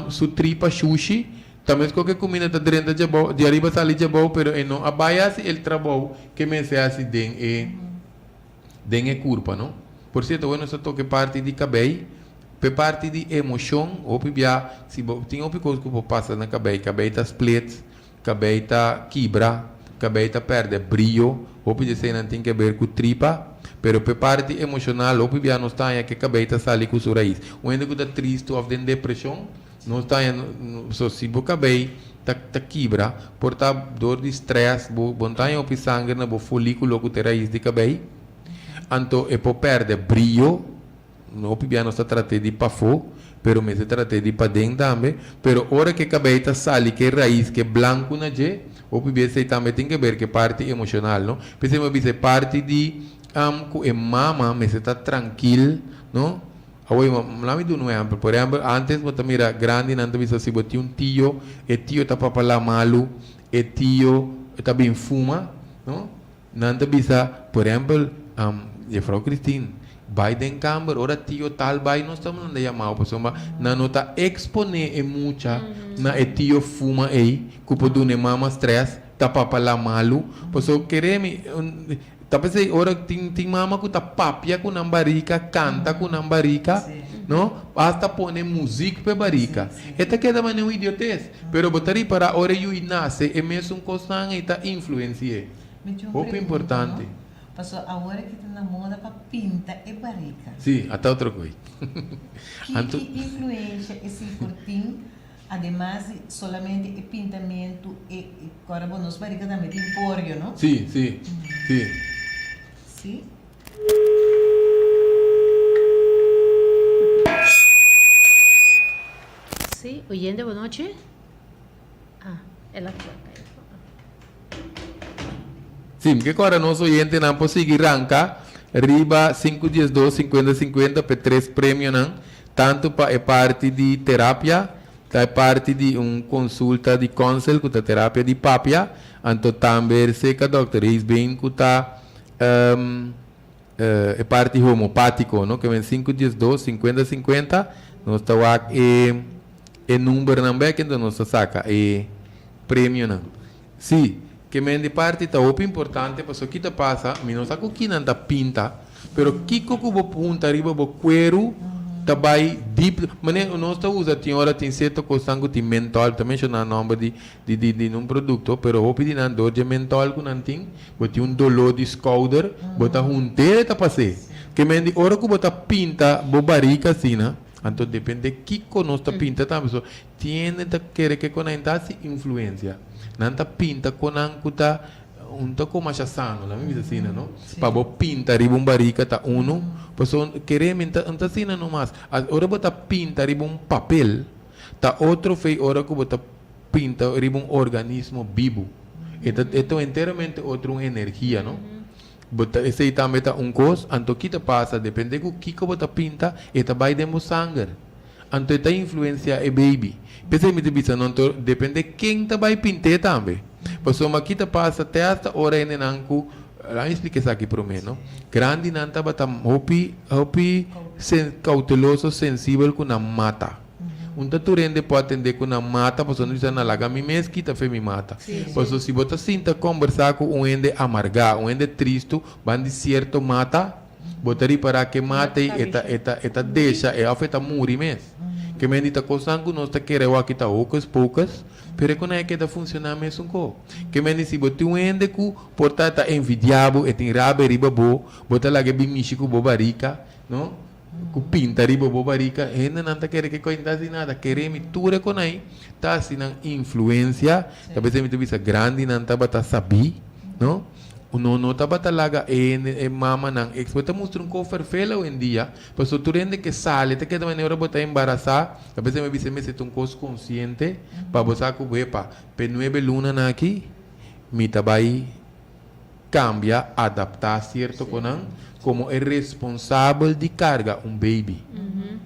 su tripa sushi, também qualquer comida tá dentro de arriba sali de boa, pero não abaia se el trabalho que me se assim den é curva, não? Por certo, bueno, só toque parte de cabelo, pe parte de emoção, ou pibia, se tem outra coisa que passa na cabelo tá split, cabelo tá quebra, cabelo tá perde brilho, ou pibia se não tem que ver com tripa, pero pe parte emocional, ou pibia não está aí que cabelo tá sali com sua raiz. O ende que tá triste ou tem depressão, não está aí, se o cabelo tá quebra, por tá dor de stress, bom tá aí o sangue na bo folículo que tem raiz de cabelo. Anto e po perde brillo, no piano sta tratte di pafo, pero me se tratte di padeng tambe, pero ora che cabeta sali che raiz che blanco na je, o pibe se tambe tem que ver que parte emocional, no? Pensemos se parte di ku e mama me se tá tranquil, no? Away lami do no exemplo, por exemplo, antes bota mira grande nando bisa si boti un tio, e tio tá papala malu, e tio tá bem fuma, no? Nando bisa, por exemplo, de Frau Christine, Biden Camber, ora tio tal vai, nós estamos andando chamado, pessoal, na nota expone e mucha, na e tio fuma aí, cupo do ne mama stress, tá papala malu, pessoal, queremos, talvez ora tem mama que tá papia com nambarica, canta com nambarica, não? Hasta pone música pe barica. Esta queda mané um idiotez, pero botari para ora eu nasce e mesmo coisa e tá influencia. Pouco importante. Passou a hora que está na moda para pinta e barica. Sim, até outra coisa. Que influência esse cortinho, además, solamente o pintamento e agora, bom, nos barica também tem porio, não? Sim, sim, sim. Sim? Sí, oyente, buenas noches. Ela Sim, que agora nosso oyente não pode seguir ranca, riba 512 5050 para 3 prêmios, não? Tanto para a parte de terapia, da parte de consulta de counsel, com a terapia de papia, então também se que doutor is bem com a parte homeopático, não? Que vem 512 5050, nós está e número não é que nós saca e prêmio não. Sim. Que me de parte está muito importante, porque o que te passa, não está com o que não está pinta, pero o que o punta arriba o cuero, está vai deep, mas não está usa, tem hora tem certo coisa que tem mental, também chama nome de um produto, pero o pedi não dor de mental que não tem, bote dolor de shoulder, bota inteiro está passei, que me de hora que bota pinta, bo barica assim, né? Então depende de que nós está pinta também, so tiene que querer que conectar-se influência. Nanta pinta com ancuta com mais sano, la mesma assim, não? Para bo pinta riba barica tá pessoa queremos anta assim não mais. Ora bota pinta riba papel, tá outro fei ora que bota pinta riba organismo vivo. Então inteiramente outra energia, não? Bota esse também tá coisa, anto que te passa depende do que bota pinta, eta vai demo sangue. Anto esta influência é baby. Pensei me debisa não depende quem tá vai pintar também. Pois uma kita passa até esta hora ainda não lá explique isso aqui para mim, não? Grande não tá bata hopi cauteloso sensível com a mata. Taturende pode atender com a mata, pois não diz na laga mi mês kita fe mi mata. Pois se você sinta conversar com ende amargar, ende triste, van de certo mata, botari para que mate eta deixa e afeta muri mês. Que me dita coisa que nós tá querendo aqui tá poucas, pero quando é que tá funcionando mesmo co. Que me disse bote ende que porta tá envidiado e tem rabe riba bo, bota lá que bimichico bobarica, não? Com pinta riba bobarica, ainda não tá querendo que coisa assim nada, queremos tudo com aí, tá assim na influência, talvez me tivesse grande não tá bata sabi, não? Não estava talaga mama nang experta mostra cofer fela hoje em dia, mas o turende que sale, te queda maneira botar embarazar, a vezes me dice me se um coisa consciente, para você que vepa, pe 9 luna na aqui, me tabai cambia, adaptar cierto conan, como é responsável de carga um baby,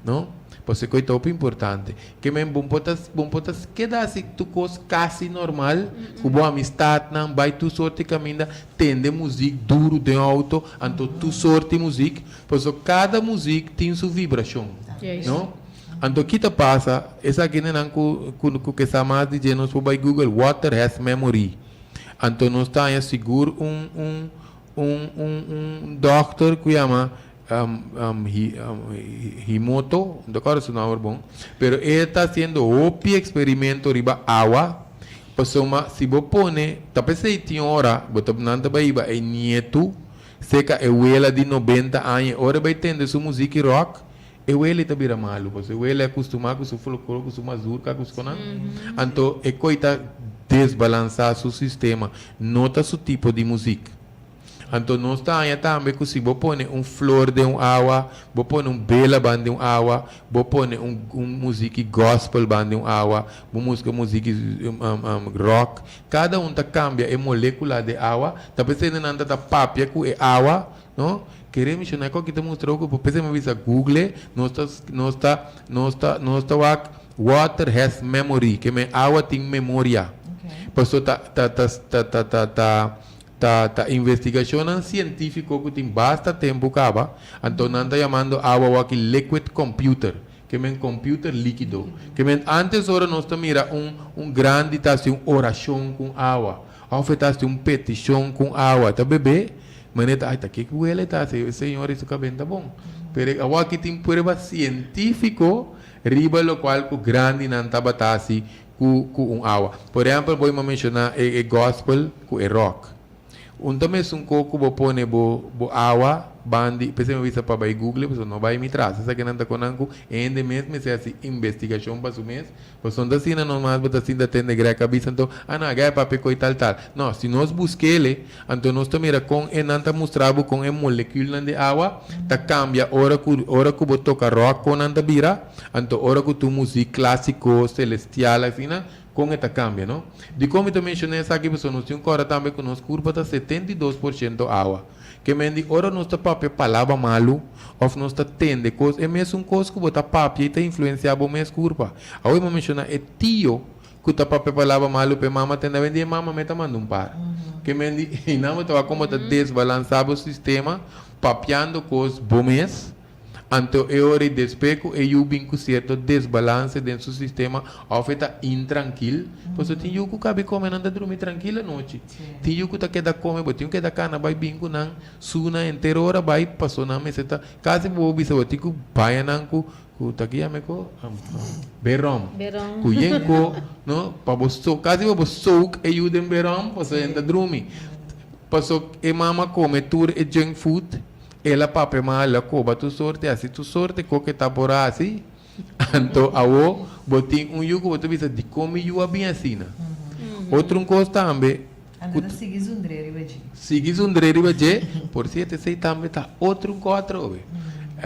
não? Por isso que é top importante. Que men bom potas queda assim tu cos quase normal, com boa amistade, não vai tu sorte caminha, tende música duro de auto, então tu sorte música, por isso cada música tem sua vibração, Yes. não? Então kita passa, essa aqui não que sama de nós por Google, water has memory. Então nós está seguro um doctor que chama Himoto, não quero se não é bom, pero ele está fazendo outro experimento riba água, pessoa se você põe, talvez se tinha hora, você não está bem, é nieto, seca é ela de 90 anos, hora vai tendo sua música rock, ele está vira malo, porque ele é acostumado com o folclore, com o mazurca, com o conan, então é coisa desbalançar seu sistema, nota seu tipo de música. Então, nós estamos também que se você põe flor de água, você põe bela banda de água, você põe música gospel banda de água, música rock, cada cambia a molécula de água, talvez você não está papia com a água, não? Queremos que não é que te mostrou que você me visa Google, nós está water has memory, que a água tem memória. Por isso tá investigação científica que tem bastante tempo acaba, então não está chamando água aqui liquid computer, que é computer líquido, que antes hora nós mira grande tasse oração com água, ou fetasse petição com água, tá bebê, mas ai tá que ele tá, senhor isso cabelo tá bom, pero água aqui tem prova científico, riba lo qual o grande não tá batase com água, por exemplo vou mencionar é gospel com é rock. Também coco bo pone bo água bandi pese me visa para Google, porque não vai me traz essa que não está conanco ainda mesmo se assim investigação para o mês, porque são assim não mais bota assim da tende greca cabeça então não é para peco e tal não, se nós busquele então nós também com e não tá mostrado com a molécula de água tá cambia hora que bo toca rock com não tá vira então hora que tu música clássico celestial assim com esta cambia, não? De como eu mencionei essa aqui, pessoal, nós temos agora também que nós curva está 72% água. Que me diz, ora nós está papel palavra malo, ou nós está tende coisa, é mesmo coisa que botar papel e está influenciado mais curva. Aí eu mencionar é tio que está papel palavra malo, para mama tende a vender, mama meta manda par. Que me diz, e não está como está desbalançado o sistema, papeando coisas bom mês. Então, é hora de despejo e eu vim com certo desbalance dentro do sistema, afeta intranquilo. Por isso, tem que cabe comer, não dormir tranquilo à noite. Tem que queda comer, tem que cana, vai vir com não, suna inteira hora, vai passou na meseta. Caso vou observar, tem que vai não com aqui a meco berom. Cuyenco, não, para você, caso você souk e eu dem berom, você ainda dormir. Passou e mama come tur e junk food. Ela pape mala coba tu sorte assim tu sorte que tá por assim então awo botin yugo botu bisa de como eu bem assim outro coisa também anda seguir zundreiro ibaje por certo sei também tá outro quatro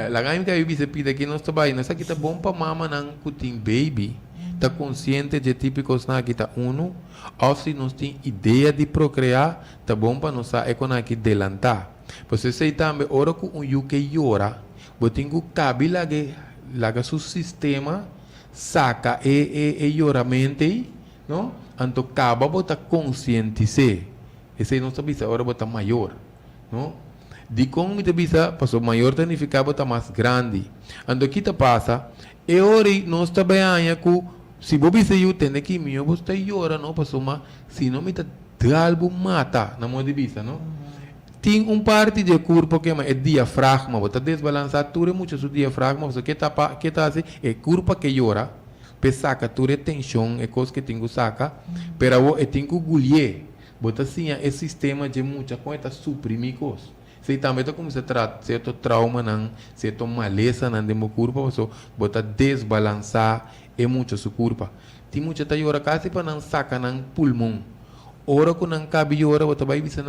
la gaim que eu bisa pide aqui nós trabalho nós aqui tá bom para mama não cutin baby tá consciente de típicos na aqui tá ou se nós tem ideia de procriar tá bom para nós é com aqui delantar. Você sei também, ora que yuke llora, você tem que cabe laga seu sistema, saca e llora mente, não? Então, acaba botar conscientize. Esse não sabe se agora botar maior, não? De como me bisa, passou maior significa botar mais grande. Então, o que passa? E hora nós também que se você eu tem que me você llora, não passou mas se não me tá algo mata na mão de bisa, não? Tem parte de corpo que é diafragma, você desbalançar tudo muito o diafragma, você que tá assim, é corpo que llora, saca tudo tensão, é coisa que tem que sacar, pero é tem que gulher, você assim é sistema de muita coisa suprimir coisa. Se também tá como se trata certo trauma não, certo maleza não de meu corpo, você desbalançar é muito o corpo. Tem muita tá llora quase para não sacar não pulmão. Ora que não cabe ora, você vai dizer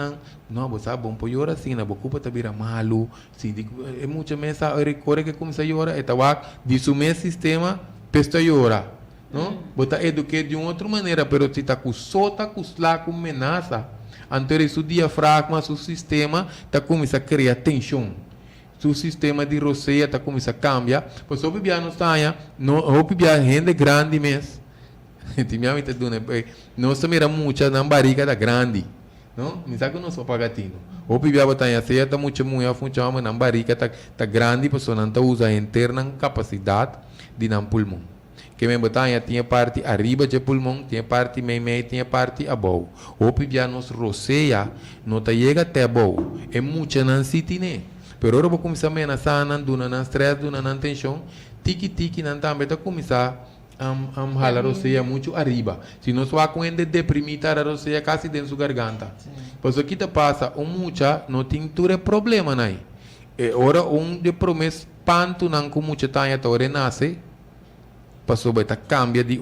não, você sabe bom por ora assim, na boca você vira malo, se é muito mesa, ora que começa a ora, é tawa de seu mesmo sistema, pesta ora, não? Você educa de uma outra maneira, pero se tá com sota, com lá com menaça, Então, seu diafragma, seu sistema, está começando a criar tensão. Seu sistema de roceia está começando a cambiar. Pois o bebê não está aí, o bebê é gente grande mesmo. Nós mira muito na barriga da grande. Não? Me sabe que não sou pagatino. O bebê está aí, está muito funciona na barriga está grande, pois não usa a interna capacidade de não pulmão. Que me botanha tinha parte arriba de pulmão, tinha parte meio, tinha parte abaixo. O bebê nos roceia, não chega até abaixo. É muito não se tem. Pero ora vou começar a sana, duna na stress, duna na tensão, tiki não também está começar a jalar a roceia muito arriba. Se não só com ele deprimida a roceia quase dentro da garganta. Pois aqui te passa mucha, não tem tudo problema aí. Ora de promessa panto não com muita tanha tora nasce. Passou vai cambia de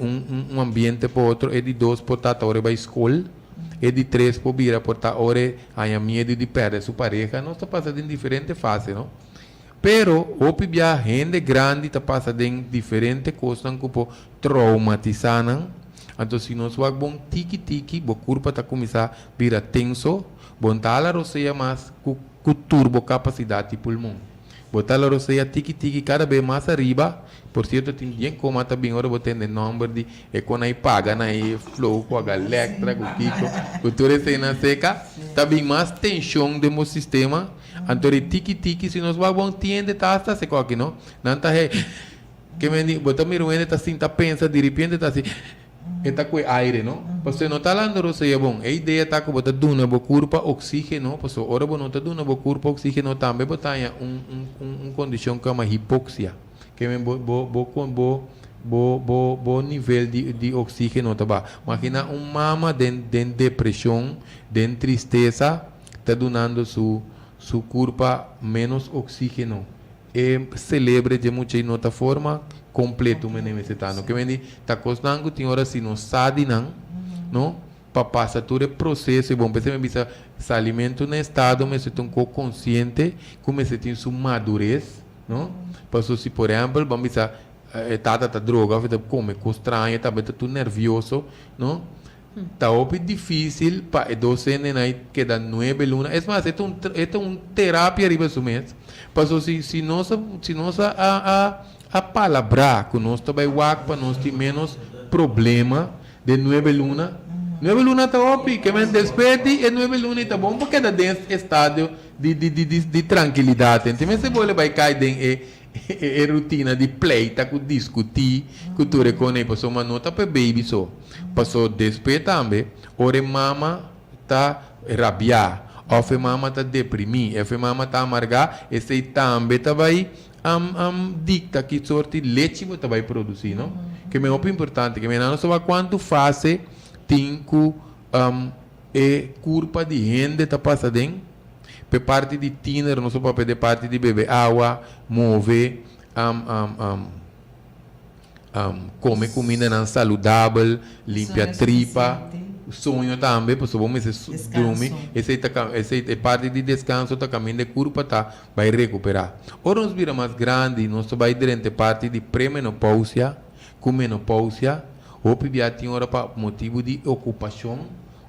ambiente para outro, e de 2 por estar ora para escola. E de 3 por vir a portar ora a medo de perder sua pareja, não está passando em diferentes fases, não? Pero o pibia gente grande está passando em diferentes coisas que pode traumatizar, não? Então se nós vamos bom tiki, o corpo está começar a virar tenso, bom tá a roceia mais com turbo capacidade de pulmão. Botar a roceia tiki cada vez mais arriba. Por certo, tem dia como também agora vou ter o número de quando aí paga, aí flow com a elétrica, com o kiko, com tudo isso na seca, também mais tensão do meu sistema. Então, tiki, se nós vamos entender, tá se aqui, não? Não tá que me diz, botar meu ruim, tá assim, tá pensa, de repente tá assim, está com aire, não? Você não está lá no roceia, bom, a ideia está que botar duna bo corpo oxígeno, porque ora bo não tá duna bo corpo oxígeno também botar condição que é uma hipóxia. Que é bo nível de oxígeno tá. Imagina mama de depressão, de tristeza, está donando su corpo menos oxígeno. E celebra de muita nota forma completo menemesetano. Que vem tá costando tem hora se não sabe não para passar todo o processo e bom pensar me bisa se alimento no estado mas se tão consciente como se tem sua madurez, não? Passou se por exemplo vamos bisa tá droga, vai come estranho, tá tudo nervioso, não? Tá difícil para docente aí que dá 9 lunas. É mais, é um terapia arriba do mês. Passou se nós a palavra que nós também para nós ter menos problema de 9 lunas. 9 lunas tá óbvio, que vem despede e 9 lunas tá bom porque dá dentro estado de tranquilidade. Então, se você vai cair dentro e rotina de play, tá com discutir, que tu reconhece, passou uma nota para baby só. Passou despeito também, ora mama tá rabiar, ou mama tá deprimir, ou mama tá amargar, esse também tá vai dicta que sorte leite você vai produzir, não? Que é muito importante, que não só quanto fase tem que culpa de gente tá passando por parte de tiner, não só para de parte de beber água, mover, comer comida não saudável, limpar tripa, sonho também, porque vamos dormir, essa é parte de descanso, tá caminho de curva, tá, vai recuperar. Ora nós vira mais grande, nós vai durante parte de pré-menopausia, com menopausia, ou pibia tem hora para motivo de ocupação,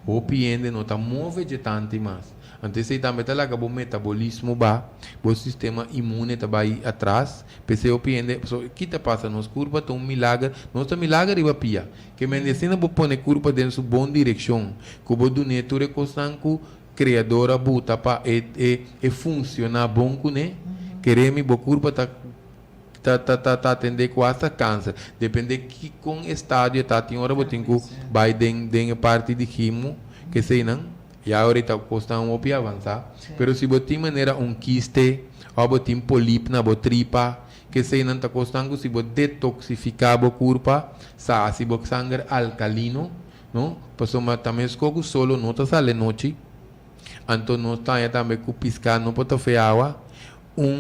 ou piende não tá move de tanto mais. Então, se também está lá que o metabolismo vai, o sistema imune está aí atrás, porque o piende, o que está passando nos curvas, tem milagre, nosso milagre vai pia, que a medicina vai pôr curva dentro de boa direção, que o donetor é constante, criadora buta para funcionar bom com né, queremos o curva tá atender quase câncer, depende que com estádio tá tem hora botem que vai dentro parte de quimo, que sei não. E ahorita custa um pouco avançar. Mas se você maneira quiste, ou você polipo na tripa, que se não está custando, se você detoxificar o corpo, se você sangue alcalino, não? Porque também escolhe solo, não está sale noite. Então, não está também com piscar, não pode fazer água.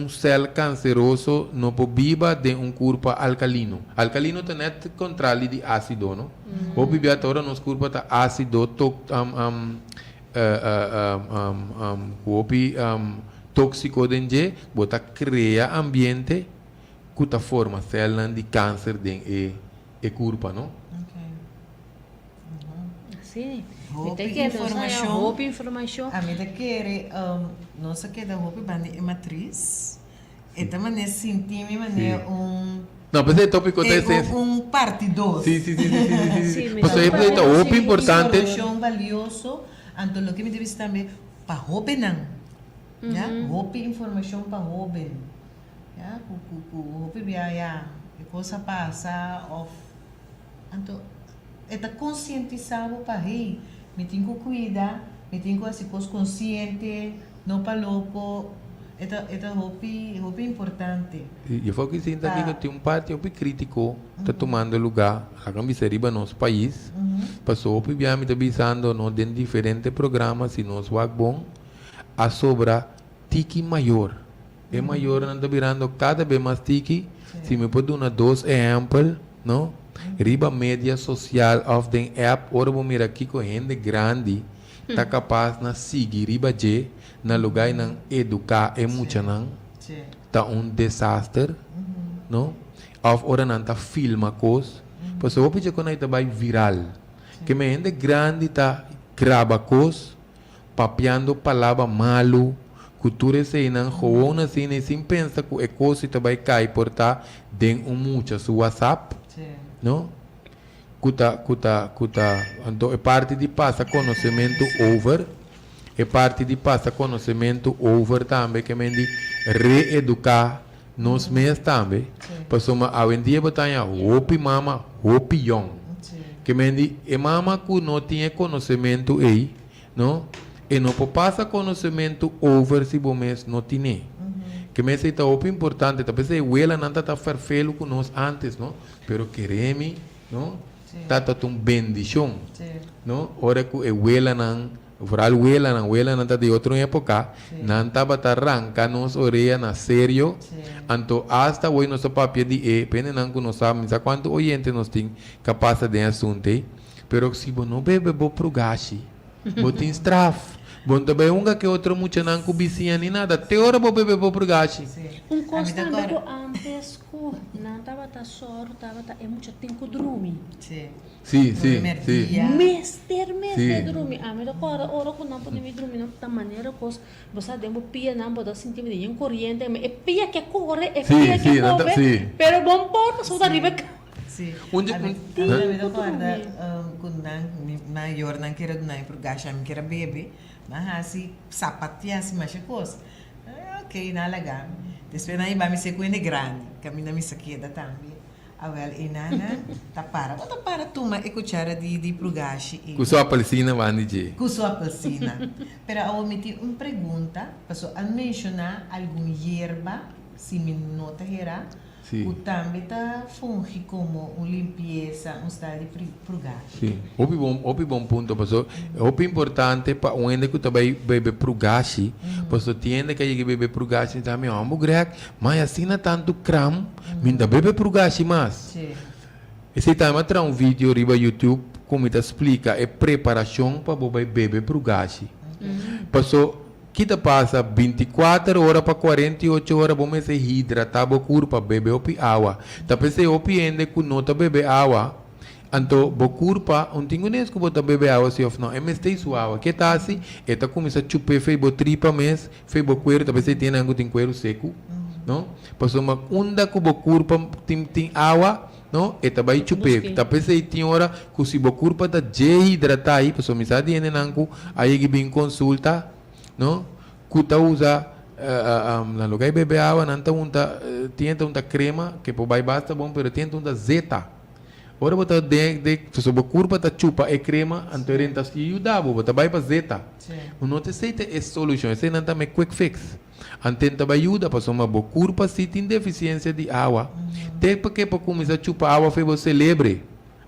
Cell canceroso não pode viver de corpo alcalino. Alcalino tem controle de ácido, não? O bibiatório nos corpo está ácido, tóxico dentro, bota cria ambiente que ta forma célula de câncer dentro e corpo, não? Sim. Roupa Tem que ter informação. roupa e informação. A minha quer, nossa que da roupa bani é matriz. Então, mané sentir mané Não, mas é tópico de parte 2. Sim. Sim, Por exemplo, mas- então, roupa importante. Informação valioso, então o que me deve também para roupa não. Já, roupa e informação para roupa. Já, roupa biaya, e coisa passa off. Então, é conscientizado para aí. Me tenho que cuidar, me tenho que ser consciente, não para louco. É roupa importante. Eu falo que sinta aqui que tem um partido crítico está tomando lugar a camisariba no nosso país. Passou o PBA me está avisando no de diferentes programas e nos bom a sobra tiki maior. É maior não está virando cada vez mais tiki. Se me pode dar dois exemplos, não? Riba média social of the app, ora vou mirar aqui com gente grande, está capaz de seguir riba G, na lugar não educar é muito não, tá desastre, não? Of ora não tá filma coisa, pois eu pedi quando está vai viral, que me gente grande tá grava coisa, papiando palavra malo, cultura se não roona assim nem sem pensa que é coisa que vai cair por tá dentro muito seu WhatsApp. No? Kuta, então é parte de passa conhecimento over, é parte de passa conhecimento over também, que me de reeducar nos meios também. Passou uma hoje em dia botanha hopi mama, hopi young, que me de é mama que não tinha conhecimento aí, não? E não passa conhecimento over se bom mês não tinha. Que me sei tá muito importante, talvez a escola não está perfeito com nós antes, não? Pero queremos, não? Tá uma bendição, não? Ora que a escola não, a escola não está de outra época, não estava arranca nos orelha na sério, então hasta hoje nosso papel de pena não que nós sabemos quanto oyente nós tem capaz de assunto, pero se você não bebe bo pro gashi, você tem strafe. Bom, também que outro muito não cobicinha nem nada. Até hora vou beber por gashi. Costa também antes que não estava tá soro, estava tá é muito tempo dormir. Sim. Mester dormir. A minha hora que não pode dormir não tá maneira coisa. Você demo pia não pode sentir de corrente, é pia que corre, é pia que corre. Pero bom por só da riba. Sim. Onde me recorda quando maior não queria dar para o gacha, não queria beber. Mas assim, sapatinha assim, mas coisa. Ok, não é legal. Depois aí vai me ser coisa grande, caminha me saqueda também. Agora, e nana, tá para tomar e cuchara de prugashi. Com sua apelsina vai dizer. Com sua apelsina. Pero eu me tive uma pergunta, passou a mencionar alguma hierba, se me nota era, o também tá funge como uma limpeza, estado de prugashi. Sim, opi bom ponto, passou. Opi importante para um ende que também bebe prugashi, passou tiende que ele bebe prugashi também, amo grec, mas assim não tanto cram, minda bebe prugashi mais. Esse time tra um vídeo riba YouTube como te explica é preparação para beber prugashi. Passou que passa 24 horas para 48 horas, vamos se hidratar o corpo para beber água. Tapi se opi ende que não tá beber água, então o corpo, não tem nem que botar beber água se não, é mesmo sua água. Que tá assim, eta começa a chupar fez bo tripa mês, fez bo cuero, tapi se tem algo tem cuero seco, não? Passou uma onda que o corpo tem água, não? Eta vai chupar. Tapi se tem hora que se o corpo está desidratado aí, passou me sabe ene nangu, aí que vem consulta. No, kuta usa na lugar de beber água, não tem uma crema que vai basta bom, pero tem uma zeta. Ora bota de sobre curva da chupa é crema, então renta se ajuda, bota vai para zeta. Não te sei é solução, esse não também quick fix. Antenta vai ajuda para uma boa curva se tem deficiência de água. Tem porque para começar a chupar água foi você celebre.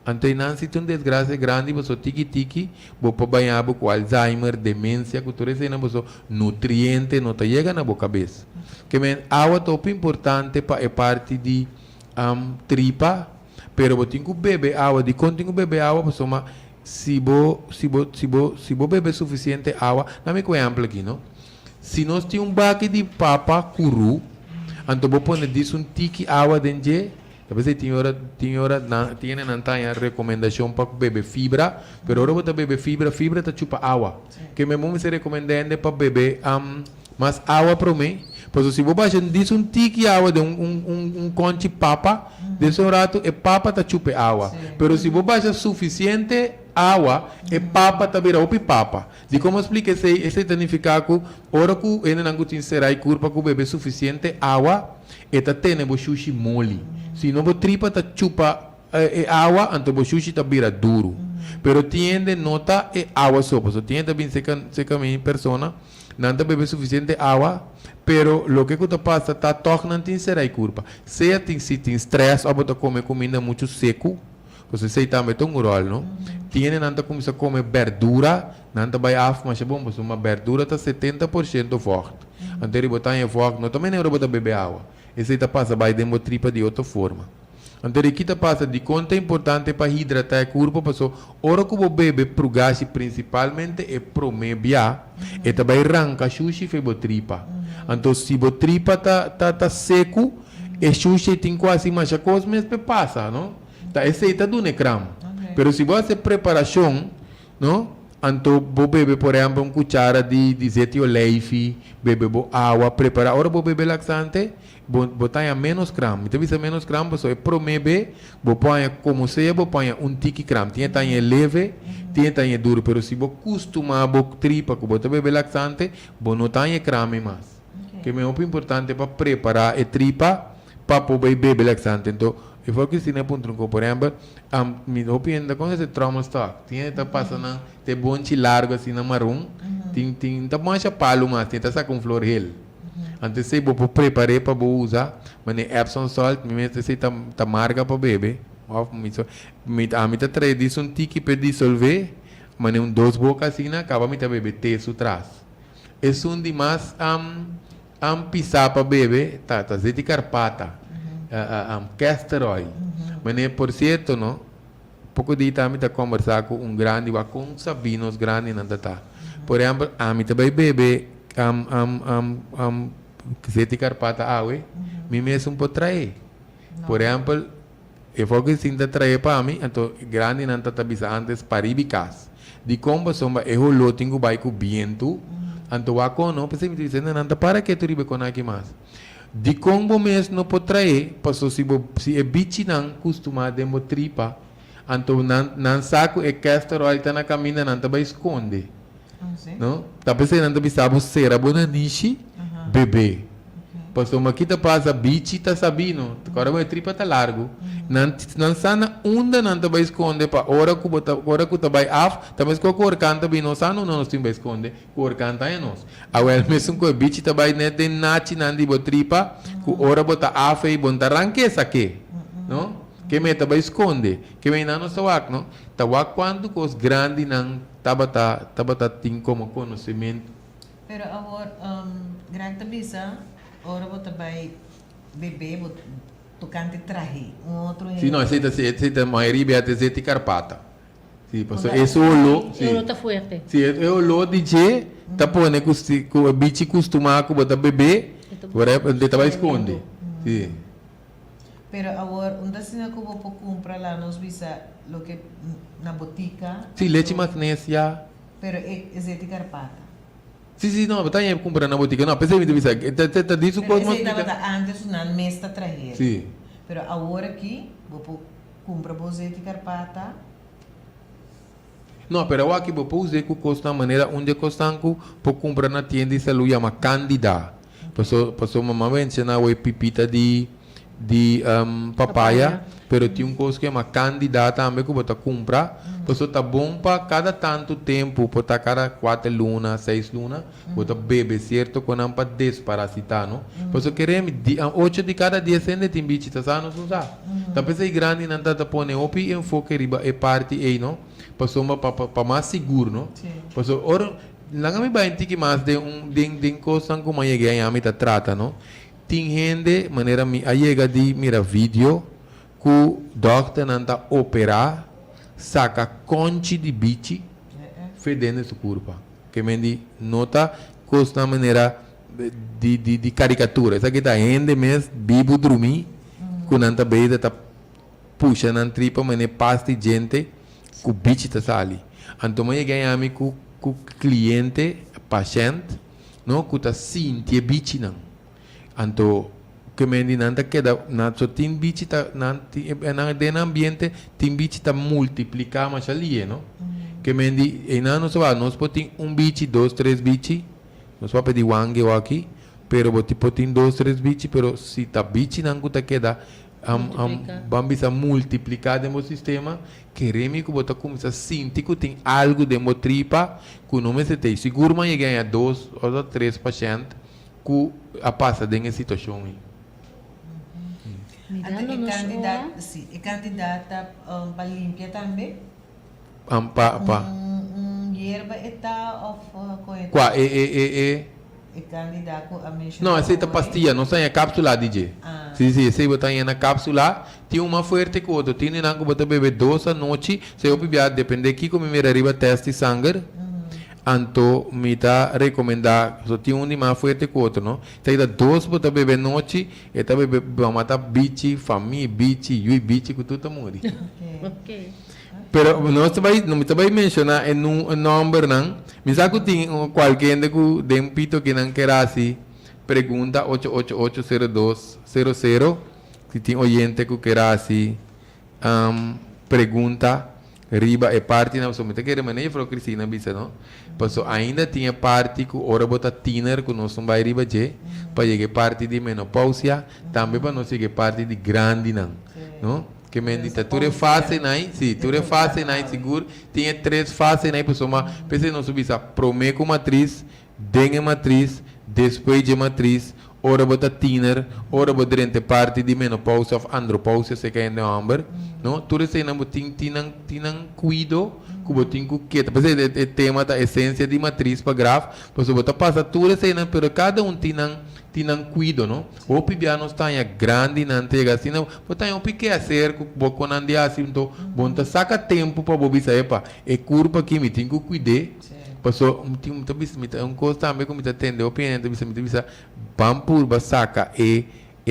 Então, não se tem desgraça grande, você tiki-tiki, você banhar com Alzheimer, demência, que tudo isso é nutriente, não chega na boa cabeça. Que a água é importante para a parte de tripa, pero você tem que beber água, de quando tem que beber água, você se você beber suficiente água, não me exemplo aqui, não? Se nós temos baque de papa curu, então você pode dizer um tiki água dentro Talvez tiene nantanha recomendação para beber fibra, pero ahora você beber fibra tá chupa água. Que mesmo me se recomendando para beber mais água para mim. Pois se você diz um tique água de conche papa, desse rato é papa tá chupa água. Pero se você baixa suficiente água, é papa tá vira opi papa. De como explica esse significado, ora que ele não tem será e curva que beber suficiente água, eta tene bo sushi mole. Se não bo tripa tá chupa água, então bo sushi tá vira duro. Pero tiende nota água só, so tiende também se caminha persona, não tá beber suficiente água, pero lo que passa tá toque não tem será e curva. Se tem stress, ou tá comer comida muito seco, você sei também tem um rol, não? Tiene nanta começa a comer verdura, nanta vai af, mas é bom, porque uma verdura tá 70% forte. Então ele botar em forte, não também não botar beber água. Esse tá passa vai dentro tripa de outra forma. Então aqui tá passa de quanto é importante para hidratar o corpo, passou hora que você bebe pro gás principalmente é pro mebia, e também arranca sushi fe bo tripa. Então se bo tripa tá seco, e sushi tem quase mais coisa, mas passa, não? Tá esse tá do necram. Pero se você preparação, não? Então, vou beber, por exemplo, uma cuchara de azeite oleive, beber água, preparar. Agora, vou beber laxante, botar menos creme. Então, se menos creme, você promete, vou pôr como seja, vou pôr tique creme. Tinha tamanho leve, tinha tamanho duro. Pero se você costuma, vou tripa, que você beber laxante, vou não tamanho creme mais. Que é muito importante para preparar a tripa, para poder beber laxante. Então, eu vou que se não ponto por exemplo, me opinião com esse trauma stock, tinha tá passando te bonche largo assim na marrom, tem tá mancha palo mas tem tá com flor hel. Antes sei vou preparar para usar, mas Epsom salt me mete se tá marca para beber. Me tá traz um tique para dissolver, mas um dois bocas assim acaba me tá beber te sutras. É um de mais pisar para beber, tá zete carpata. Castor oil. Mas, por certo, não? Pouco de também está conversar com grande, com sabinos grande, não tá. Por exemplo, a mim também bebe, que se te carpata água, me mesmo pode trazer. Por exemplo, eu vou que sinta trazer para mim, então grande não tá bisa antes para ibicas. De como somba eu lo tenho vai com viento, então ako não, pensei me dizendo não tá para que tu ribe com aqui mais. De como mesmo não pode trazer, passou se é bicho não costuma de tripa, então não saco é castor oil tá na caminha não tá vai esconde, não? Tá pensando não tá sabe ser a bona niche bebê, passou uma kita passa bicho tá sabino, agora a tripa tá largo, não sana onda não tá vai esconde para hora que tá vai af, também se cor canta bem não sana não tem vai esconde, cor canta é nós. Agora mesmo que o bicho tá vai net de nachi não de tripa, que hora bota af e bota arranque saque, não? Que meta vai esconde, que vem não só wak, não? Tá wak quando cos grande não tabata tem como conhecimento. Pero agora grande bisa, hora bota vai beber, tocante traje, outro. Sim, não, essa maioria é de carpata. Sim, porque esse olho, sim. Olho tá forte. Sim, é olho de je, tá pondo que o bicho costuma com botar bebê, agora ele tá esconde. Sim. Pero agora, onde se não como para comprar lá nos bisa, lo que na botica. Sim, leite magnésia. Pero é de carpata. Sim, não, está aí comprando na botica. Não, pensei que você está dizendo que você estava antes na mesa trazer. Sim. Pero agora aqui, vou comprar você de carpata. Não, pero aqui vou usar que custa maneira onde costanco por comprar na tienda de saúde chama Candida. Passou mamãe menciona o pipita de papaya, pero tem um coisa que é uma Candida também que você compra. Passou tá bom para cada tanto tempo, por cada 4 lunas, 6 lunas, você bebe certo com não para desparasitar, não? Passou queremos 8 de cada 10 tem bicho tá sano usar. Tá pensei grande não tá pone opi enfoque riba é parte aí, não? Passou para mais seguro, não? Passou ora lá me vai que mais de coisa como aí ganha a mita trata, não? Tem gente maneira me aí de mira vídeo que o doctor não tá operar saca conche de bicho fedendo sua curva. Que me nota costa maneira de caricatura. Essa aqui tá ainda mesmo, bibo dormir, Kunanta beida ta puxa na tripa, mas pasti gente ku bichi ta sali. Anto mai ganhami ku cliente, paciente, no ku ta sinti bichi nan. Anto que mendi nanta queda na so tin bichi ta nanti na den ambiente tin bichi ta multiplicar mas ali, no? Que mendi e na no so va, nós potin bichi, 2, 3 bichi, nós va pedir wangue ou aqui, pero boti potin 2, 3 bichi, pero si ta bichi nan ku ta queda vamos a multiplicar dentro do sistema, queremos que você comece a sentir que tem algo dentro da tripa, que não me tem seguro, mas ganha 2 ou 3 pacientes que a passa dentro situação. Mirando nos candidato, sim, é candidata para limpar também? Hierba eta of coisa? Qua É candidato a mencionar. Não, essa é a pastilha, não sai a cápsula, DJ. Sim, essa aí na cápsula, tem uma forte que outra, tem que você beber 2 à noite, se eu beber, depende aqui como me arriba teste sangue, então me tá recomendar, só tem de mais forte que outro, não? Se aí 2 você beber noite, e tá beber, vamos matar bicho, família, bicho, bicho, que tudo morre. Ok. Pero não me vai mencionar em número não. Me sabe que tem qualquer que dem pito que não quer assim. Pergunta 8880200. Se tem oyente que quer assim, pergunta riba é parte não somente que remene para Cristina bisa não. Passo ainda tinha parte que ora bota tiner que nós não vai riba je para chegar parte de menopausia, também para nós chegar parte de grande não. Que mendita, tu é fácil, né? Sim, tu é fácil, né? Seguro. Tinha 3 fases, né? Pessoal, pensei não subir, promeco matriz, dengue matriz, depois de matriz, ora bota tiner, ora bota durante parte de menopausia ou andropausia, se que ainda é amber, não? Tu sei não tinang cuido, que botin ku quieta, pensei é tema da essência de matriz para graf, pessoal, bota passa tu sei não, pero cada tinang cuido, no? O pibiano está em grande na antega, assim, não, botar um pique a ser, com andia assim, então, bom, saca tempo para bobi sair, pá, é curva que me tem que cuidar, passou, um coisa também como me atende, o piano, me pampurba saca é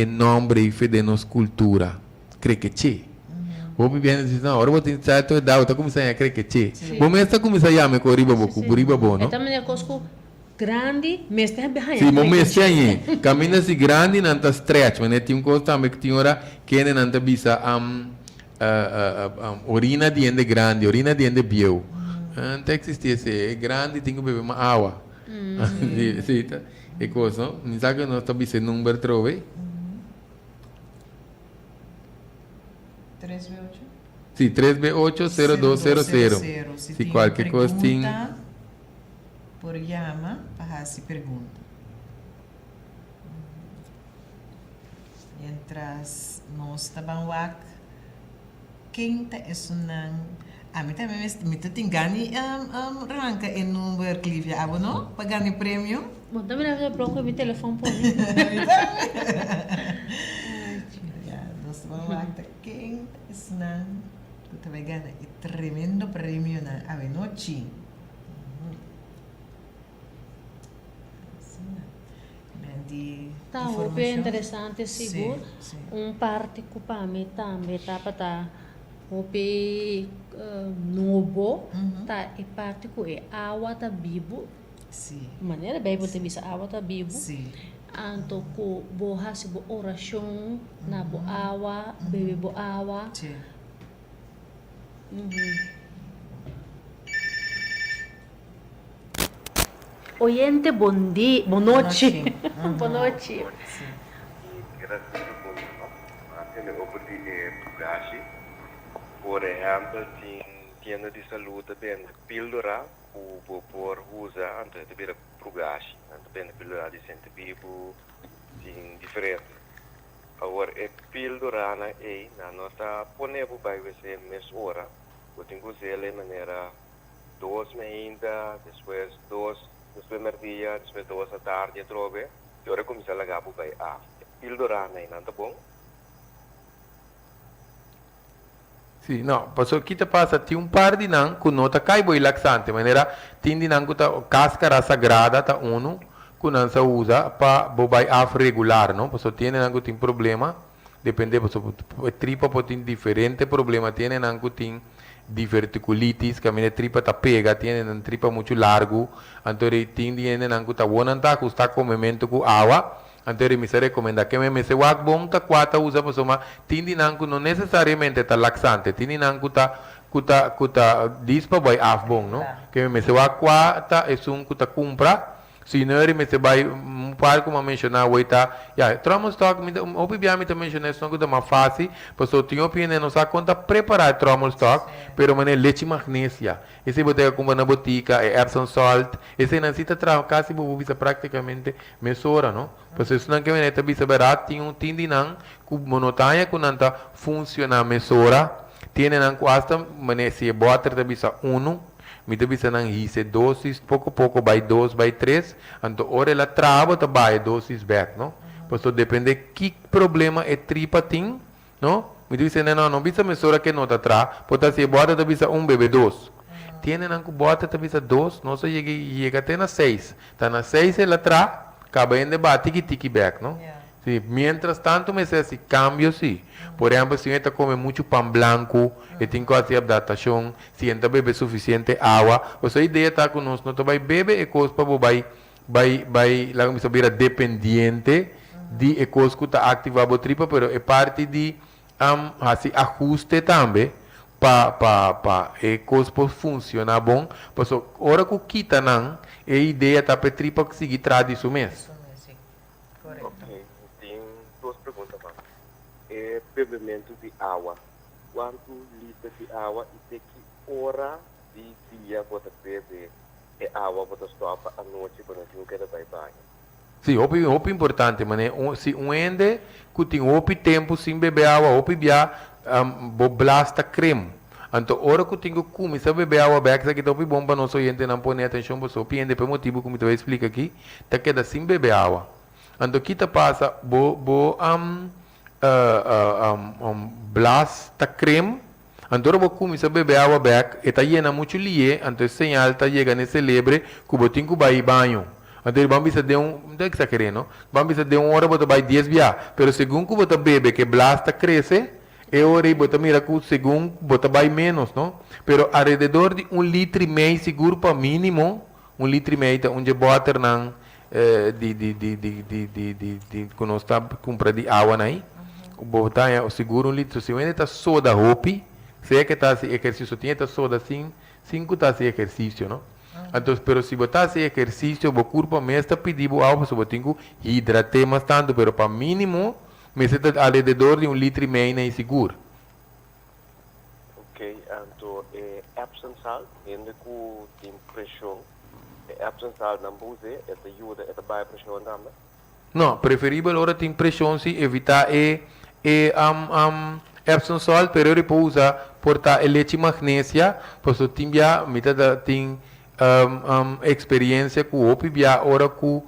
nome de nossa cultura, creio que che. O pibiano diz, não, agora vou ter certo, dá, tá começando a creio que che. Bom, mas está começando a chamar com riba bom, não? Também é cosco grande, mas tem behind. Sim, mas tem caminha se grande não tá stretch, mas tem coisa também que tem hora que não tá bisa urina de ende grande, urina de ende bio. Não existe esse, é grande, tem que beber uma água. Sim, tá. É coisa, não? Não sabe que nós tá bisa número trove? 3B8? Sim, 3B80200. Se qualquer coisa tem por llama para se pergunta. Entras nós tabanwak quem tá isso não a mim também me tem ganho ranca em número clive abo não para ganhar prêmio. Bom, também eu procuro meu telefone por mim. Nós tabanwak quem tá isso não tu também ganha tremendo prêmio na a noite. Tá, o que é interessante, seguro. Parte que para mim também tá para o que novo, tá e parte que é água tá vivo. Sim. Maneira bem você bisa água tá vivo. Sim. Anto ko boha se bo oração na bo água, bebe bo água. Sim. Oyente, bom dia, boa noite. Boa noite. Graças a Deus, aquele oportunidade gashi, por exemplo, tinha de saúde bem pílula, o por usar antes de vir pro gashi, antes bem pílula de sente vivo, tem diferente. Agora é pílula na nossa ponevo vai ser mês hora, eu tenho que usar de maneira 2 ainda, depois 2 primeiro dia, depois 2 da tarde, trove, e ora começa a lagar para a pílula não tá bom? Sim, não, passou aqui passa, tem par de não, que nota cai boi laxante, maneira, tem de não que tá cascara sagrada, tá que não se usa para bobai af regular, não? Passou tem não que tem problema, depende, pues, tripa pode ter diferente problema, tienen angu tem diverticulitis, que a minha tripa tá pega, tienen uma tripa muito largo, então tienen angu tá bonanta, custa comimento com água, então me se recomenda que me se wak bom tá quata usa para soma, tienen angu não necessariamente tá laxante, tienen angu tá kuta dispa by af bom, no? Que me se wak quata é kuta compra. Senhor, me se vai par como mencionar oita, ya, trauma stock, opi bia me também mencionar isso não é mais fácil, pois eu tinha opinião não sabe conta preparar trauma stock, pero mané leite magnésia, esse botega como na botica, é Epsom salt, esse não necessita trauma, quase vou bisa praticamente mesura, não? Pois isso não que me neta bisa barato, tinha tindinan, que monotanya que não tá funciona mesura, tiene nan hasta mané se bota da bisa 1 me bisa nang hise dosis pouco by 2 by 3 então ora ela trava tá by dosis back no pois depende que problema é tripa tem no me bisa não bisa mesura que não tá tra pode se bota da bisa 1 bebe 2 tiene nang bota da bisa 2 não se chega até na 6 tá na 6 ela tra acaba em debate tiki back no sí, mientras tanto me se hace cambio sí. Por exemplo, si esta come mucho pan blanco, e tem que fazer adaptação, se esta bebe suficiente água, ou seja, a ideia está conosco, não vai beber e coisa para lá como se vira dependente de e coisa que está ativado a tripa, pero é parte de assim ajuste também para e coisa funcionar bom, pois hora que quita não, a ideia está para a tripa conseguir trazer isso mesmo. Ok, tem duas perguntas mais. É bebimento de água. Quanto litros de água e de que hora de dia você bebe água você topa à noite quando você quer ir banho? Sim, é importante, mas se ende que tem tempo sem beber água, bia blasta creme. Então, hora que tenho que começar a beber água, que está bom para nós gente não pôr atenção, mas opinião por motivo como eu explico aqui, tá queda sem beber água. Então, que passa, blasta creme, então eu vou começar a beber água back, e está llena muito lie, então o sinal está chegando nesse lebre, que eu tenho que ir banho. Então, vamos ver de não é exagerando, vamos ver de hora, você vai 10 via, pero segundo que você bebe, que blasta cresce, e ora você mira que segundo você vai menos, não? Pero alrededor de 1,5 litro seguro para mínimo, 1,5 litro, onde bota não, quando está compra de água aí, botar o seguro 1 litro, se você está soda hopi, se é que está exercício, tinha está soda assim, 5 está exercício, não? Então, pero se você está exercício, o corpo mesmo está pedindo água, você tem que hidratar mais tanto, pero para mínimo, mas está alrededor de 1,5 litro aí seguro. Ok, então Epsom salt, ainda com tem pressão, Epsom salt não pode, ajuda, baixa pressão também. Não, preferível ora tem pressão se evitar Epsom salt, pero ele pode usar portar leite magnésia, pois o time já tem experiência com o pibia ora com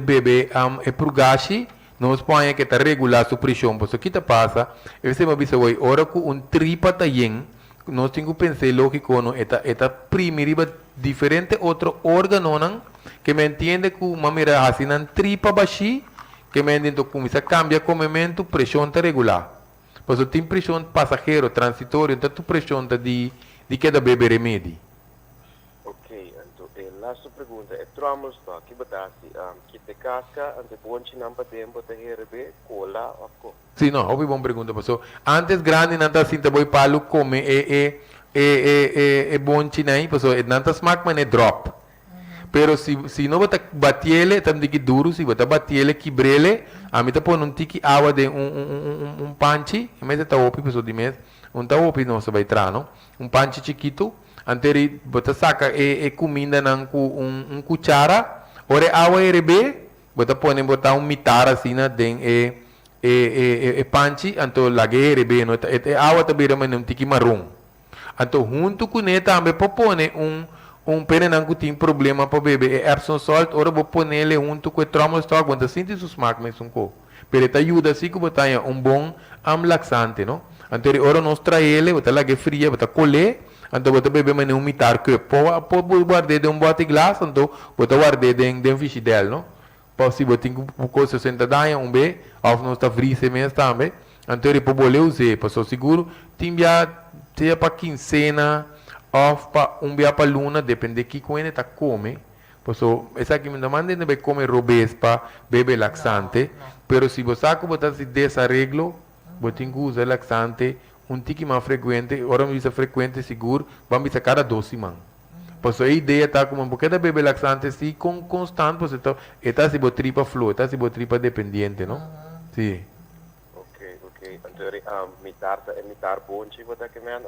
bebê é purgashi, nós põe que está regular sua pressão, pois o que passa, você me avisa hoje, ora com tripa tá yen, nós temos que pensar lógico, não, eta primeiro diferente outro órgão não, que me entende que uma mira assim na tripa baixi, que me entende que começa a cambiar comimento, pressão está regular. Pois o tem pressão passageiro, transitório, então tu pressão tá de cada bebê remédio. Ok, então a last pergunta é trauma stock, que batasi, que te casca, ante ponte não para tempo te herbe, cola ou co? Sim, não, ouvi bom pergunta, pessoal. Antes grande não tá assim, te boi palo come bom chinai, pessoal, não tá smack man é drop. Pero se não bota batiele, tam diki duro, se bota batiele quebrele, a mim tá pondo tiki água de panchi, mas tá opi, pessoal, de mês, tá opi não se vai entrar, não? Panchi chiquito, anteri bota saca comida nan com cuchara, ore água rebe, bota botar mitar assim na den panchi, então lage rebe, no, água tá beira mas tiki marrom. Então junto com ele também propõe pena não que tem problema para beber Epsom salt, ora vou pôr ele junto com o trauma stock, quando sente os smack mais pouco. Pero ele ajuda assim que botar bom laxante, não? Então ora nós traz ele, botar lá que fria, botar colher, então botar beber mas não mitar que pode guardar de bote de glass, então botar guardar de frigideira, não? se você tem coisa sentada um be, ou não está frise mesmo também. Então ele pode usar, passou seguro, tem dia para quincena, ou para dia para luna, depende de que coisa está come. Passou, essa aqui me demanda de comer robespa, bebe laxante, pero se você botar se desarreglo, você tem que usar laxante tique mais frequente, ora me frequente seguro, vamos cada 2 semanas. Passou a ideia tá como um pouquinho de bebe laxante assim com constante, pois então, se você tripa flow, se você tripa dependente, não? Sim. Ok. Então, mitar bom tipo da que men?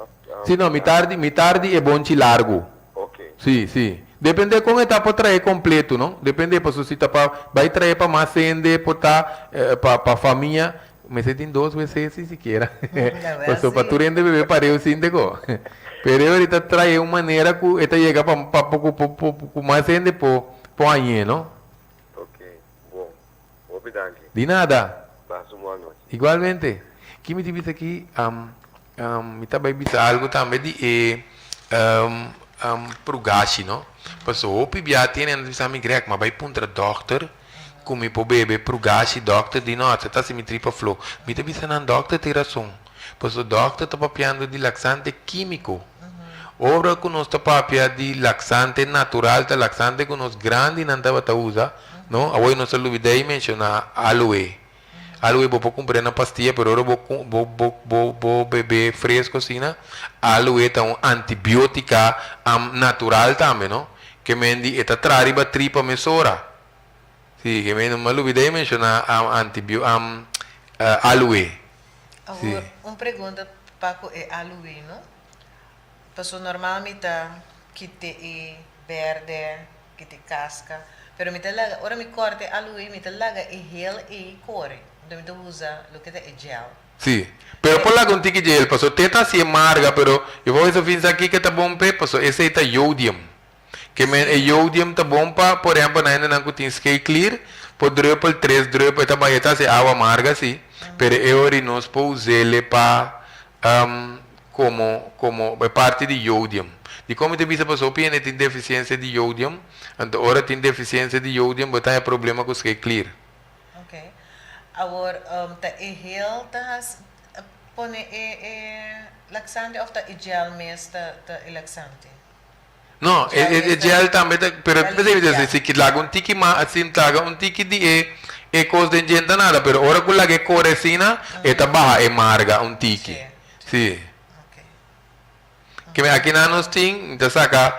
Sim, não, mitardi é bom largo. Ok. Sim. Depende como está para trazer completo, não? Depende, pois se está para vai trazer para mais gente, para família, mas tem 2 vezes se quer. Pois para tu rende bebê para eu sim deco. Pero ahorita trae uma maneira que esta chega para mais gente por aí, não? Ok, bom. Obrigado. De nada. Passo uma noite. Igualmente. Que me diz aqui, me está bem algo também de prugashi, não? Passou o pibia tem na exame grego, mas vai puntra doctor, como para bebê prugashi doctor de nota, tá se me tripa flow. Me está pensando doctor tem razão. Passou doctor está papiando de laxante químico. Ora que nós papiando de laxante natural, de laxante que nós grande não estava usa, não? Agora nós olvidei mencionar aloe. Aloe vou comprar na pastilha, pero agora vou beber fresco assim, né? Aloe é um antibiótica natural também, não? Que mendi eta trariba tripa mesora. Sim, que mendi não olvidei mencionar aloe. Agora, uma pergunta Paco é aloe, não? Pessoa normalmente que tem verde, que tem casca, pero me talaga, ora me corte aloe, me talaga e gel e core. Então me usa o que é gel. Sim, pero por lá contigo gel, passo teta se amarga, pero eu vou pensar aqui que tá bom pe, passo esse é iodium. Que men é iodium tá bom para, por exemplo, na ainda não tem scale clear, por drupal 3 drupal tá baeta se água amarga sim, pero eu nós pode usar para como parte de iodium. E como te visa pessoa tem deficiência de iodium, então agora tem deficiência de iodium, botar problema com o scale clear. Ok. Agora, tá e gel tá pone laxante ou tá e gel mesmo tá laxante? No, è gel também, pero se que laga un tiki ma assim laga un tiki de cosa de gente nada, pero ora con la que corresina eta baja e marga un tiki. Sì. Que aqui na nós tem, então saca,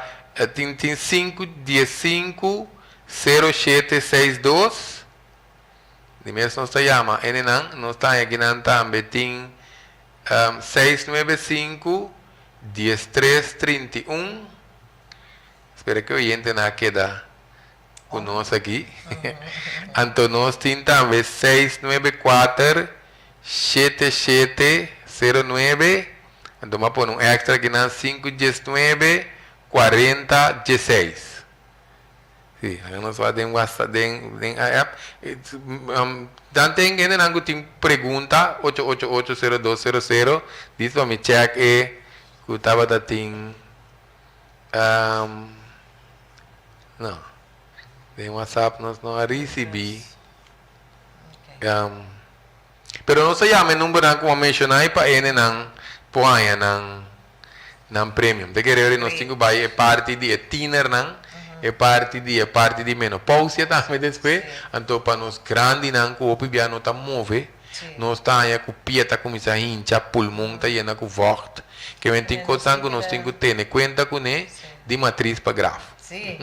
tem 5 15 0762. De mesmo nós chama, ele não, nós tá aqui na também tem 695 1331. Espero que o oyente não queda conosco aqui. Então, nós temos também 694 7709. Então, vamos pôr um extra aqui na 519 4016. Sim, nós fazemos WhatsApp, app. Tem ainda tem pergunta 8880200. Diz para me check que eu estava tem não. Tem WhatsApp nós não recebi. Pero não sei a número como mencionar para ele não põe não premium. De que nós temos vai é parte de tiner não é parte de menopausia também depois. Então para nós grande não que o bebê não tá move. Nós tá aí com pia tá começa a incha, pulmão tá aí com vocht. Que vem tem coisa que nós temos que ter conta com ele de matriz para grafo. Sim.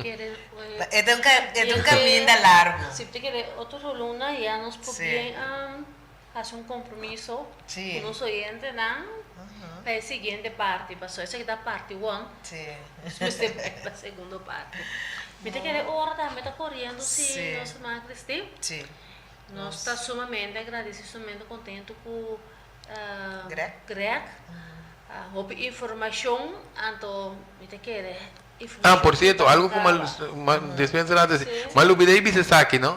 É um caminho largo. Si usted quiere otro columna, ya nos podían hacer un compromiso con los oyentes para la siguiente parte. Pasó esa que está parte 1, después la segunda parte. Mira que ahora también está corriendo, sí, nos más Cristi. Sí. Nos está sumamente agradecido, sumamente contento con Greg. Información, anto, mira que por cierto, algo como despensa nada, mas o bidei bisa aqui, não?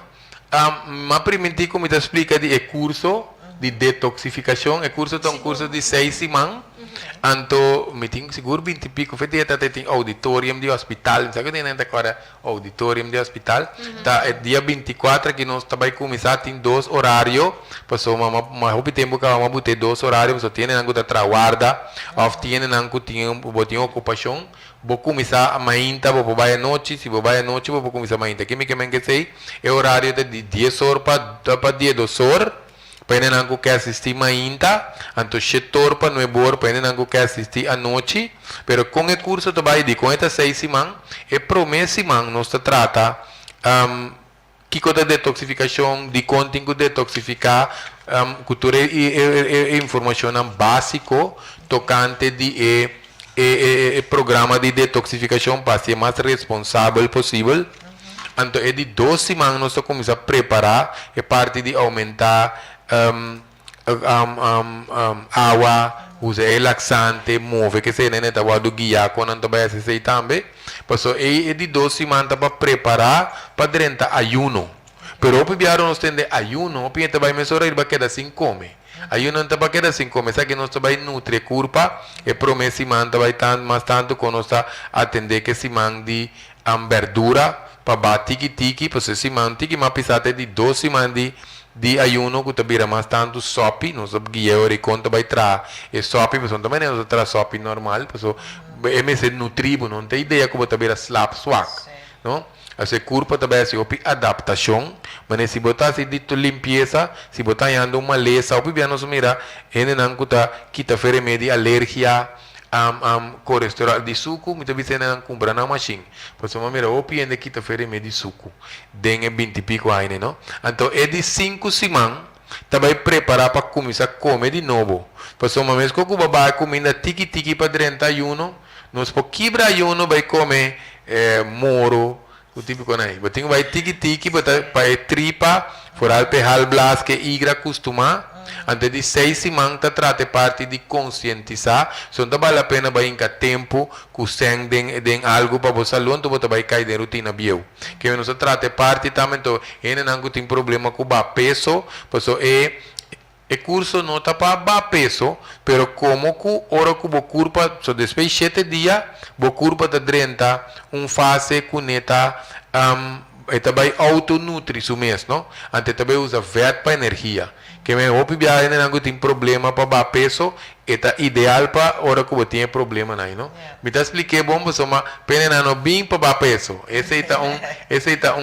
Mas primeiro como te explica de curso de detoxificação. O curso é um curso de 6 semanas. Então, me tenho seguro 20 e pico. Foi dia que tem auditorium de hospital. Sabe que tem agora auditorium de hospital? Tá, é dia 24 que nós vai começar, tem 2 horários. Passou uma tempo que vamos ter 2 horários. Só tem que estar guarda. Ou tem que ocupação. Vou começar amanhã, vou vai à noite. Se vou vai à noite, vou começar amanhã. Que me sei, é horário de 10 horas para 12 horas. Para não quer assistir amanhã, então 7 horas para 9 horas, para não quer assistir à noite. Mas com o curso de vai com estas 6 semanas, é promessa semana nós trata que a detoxificação, de conteúdo detoxificar, cultura e informação básico tocante de programa de detoxificação para ser mais responsável possível. Então, é de 2 semanas nós começamos a preparar, é parte de aumentar água, usa relaxante, move, que se nene tawa do guia quando não vai se também. Passou é de 2 semanas para preparar para durante ayuno. Pero o pibiaro nós tem de ayuno, o pibiaro vai mesurar ele vai quedar sem comer. Ayuno não vai quedar sem comer, sabe que nós vai nutrir curva, e promessa semana vai tanto quando nós atender que semana de verdura para bater tiki, para se semana tiki, mas pisate de 2 semanas de ayuno que tabira mais tanto sopi, nós guia o reconto vai tra e sopi, mas também nós tra sopi normal, pessoal, ms nutribo, não tem ideia como tabira slap swak, não? Essa curva também é uma adaptação, mas se botar se dito limpeza, se botar ando uma lesa, o bebê nos mira, ele não quita remédio alergia, colesterol de suco, muitas vezes não compra na machine. Por isso, mira, o piende quita remédio de suco, dengue 20 e pico anos, não? Então, é de 5 semanas, também preparar para começar a comer de novo. Por isso, uma vez que o babá comendo tiki-tiki para 31, nós por quebrar ayuno vai comer moro, o típico aí. Botinho vai tiki-tiki, para tripa, foral pehal blas, que igra costuma. Antes de 6 semanas, trata parte de conscientizar. Se não vale a pena, vai em tempo, que sen den algo para você saúde, então vai cair de rotina bio. Que nós trata parte também, então, não tem problema com o peso, por isso o curso não está para peso, mas como que hora que o corpo, depois de 7 dias, o corpo está dentro fase que está vai autonutrir isso mesmo, não? Antes também usa vet para energia. Que me hopi biar não tem problema para peso, é ideal para hora que você tem problema não? Me tá expliquei bom, mas uma pena não bem para peso. Esse é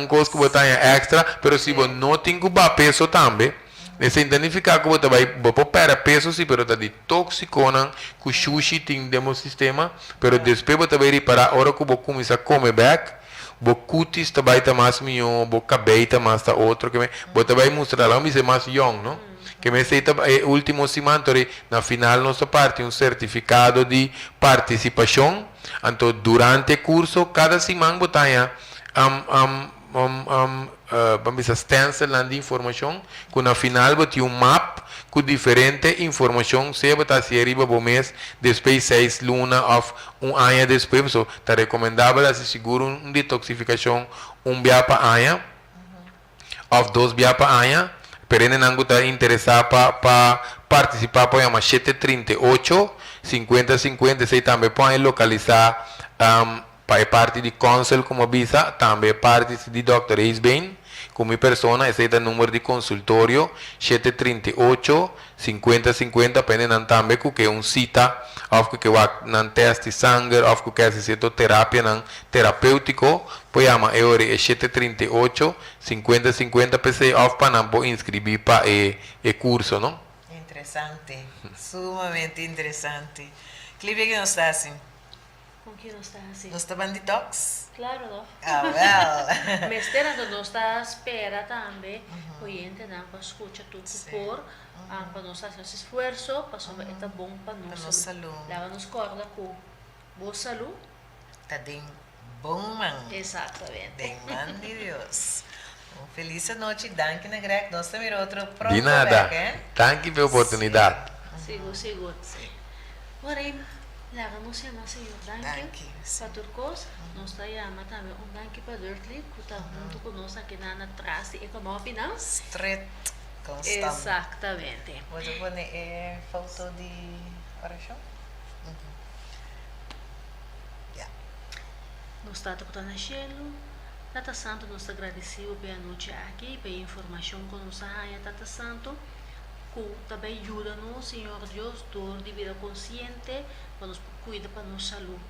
coisa que você tem extra, mas se você não tem peso também, esse identificar que você vai para peso, sim, mas está de toxicona, que o sushi tem demo sistema, mas depois você vai reparar a hora que você começa a comer back, o cutis também está mais melhor, o cabelo está mais outro, que você vai mostrar lá, mas é mais young, não? Que me aceita o último semana, na final nossa parte certificado de participação. Então, durante o curso, cada semana você vamos a stencil de informação, que na final você tem map com diferente informação, se você se arriba por mês, depois 6 lunas, ou ano depois, está recomendável se seguro detoxificação, dia para ano, ou 2 dias para ano. Pero não está interessado para participar, põe uma 738, 50-50, se também pode localizar para parte de consul como visa, também parte de Dr. Isbain, como pessoa, esse é o número de consultório, 738, 50-50, pendendo também que é cita, ou que é teste de sangue, ou que é terapia terapêutico, pois é 738, 50-50, PC, ou para não inscrever para o curso, não? Interessante, sumamente interessante. Clipe que não está assim? Com que não está assim? Não está em detox? Claro, não. Ah, well. Mas terá não está à espera também, o gente não para escutar tudo por, para nós fazer esse esforço, para saber que é bom para nossa saúde. Leva nos corda com boa saúde. Está bem bom, man. Exatamente. Bem, man de Deus. Feliz noite, danke na Greg. Nós temos outro pronto. De nada. Danke pela oportunidade. Seguro. Porém, leva nos chama senhor danke. Para turcos, nós chamamos também danke para Dirtly, que está junto conosco aqui na Trust e como opinião? Street constante. Exatamente. Você pode foto de oração? Yeah. Nós estamos no cielo. Tata Santo, nós agradecemos pela noite aqui, pela informação que nos arranha, Tata Santo, que também ajuda-nos, Senhor Deus, dor de vida consciente, para nos cuidar para nossa saúde.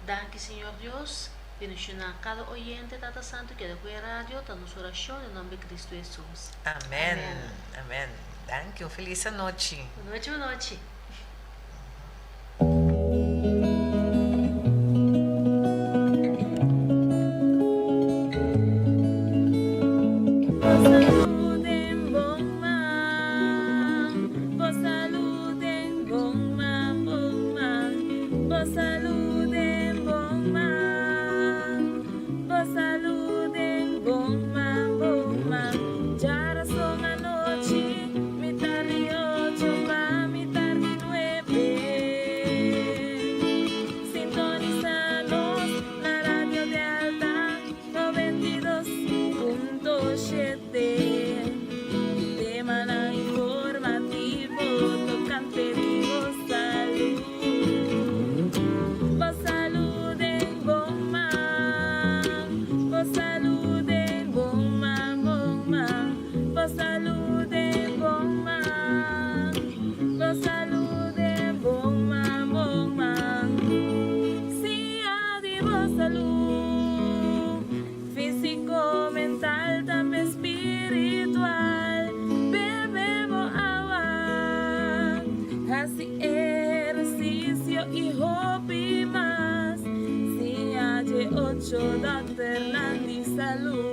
Danke, Senhor Deus, bendicionar cada oyente, Tata Santo, que da rádio, está nos oração, em nome de Cristo Jesus. Amém. Amém. Danke, feliz noite. Boa noite, boa noite. Dr. Nandi Salud.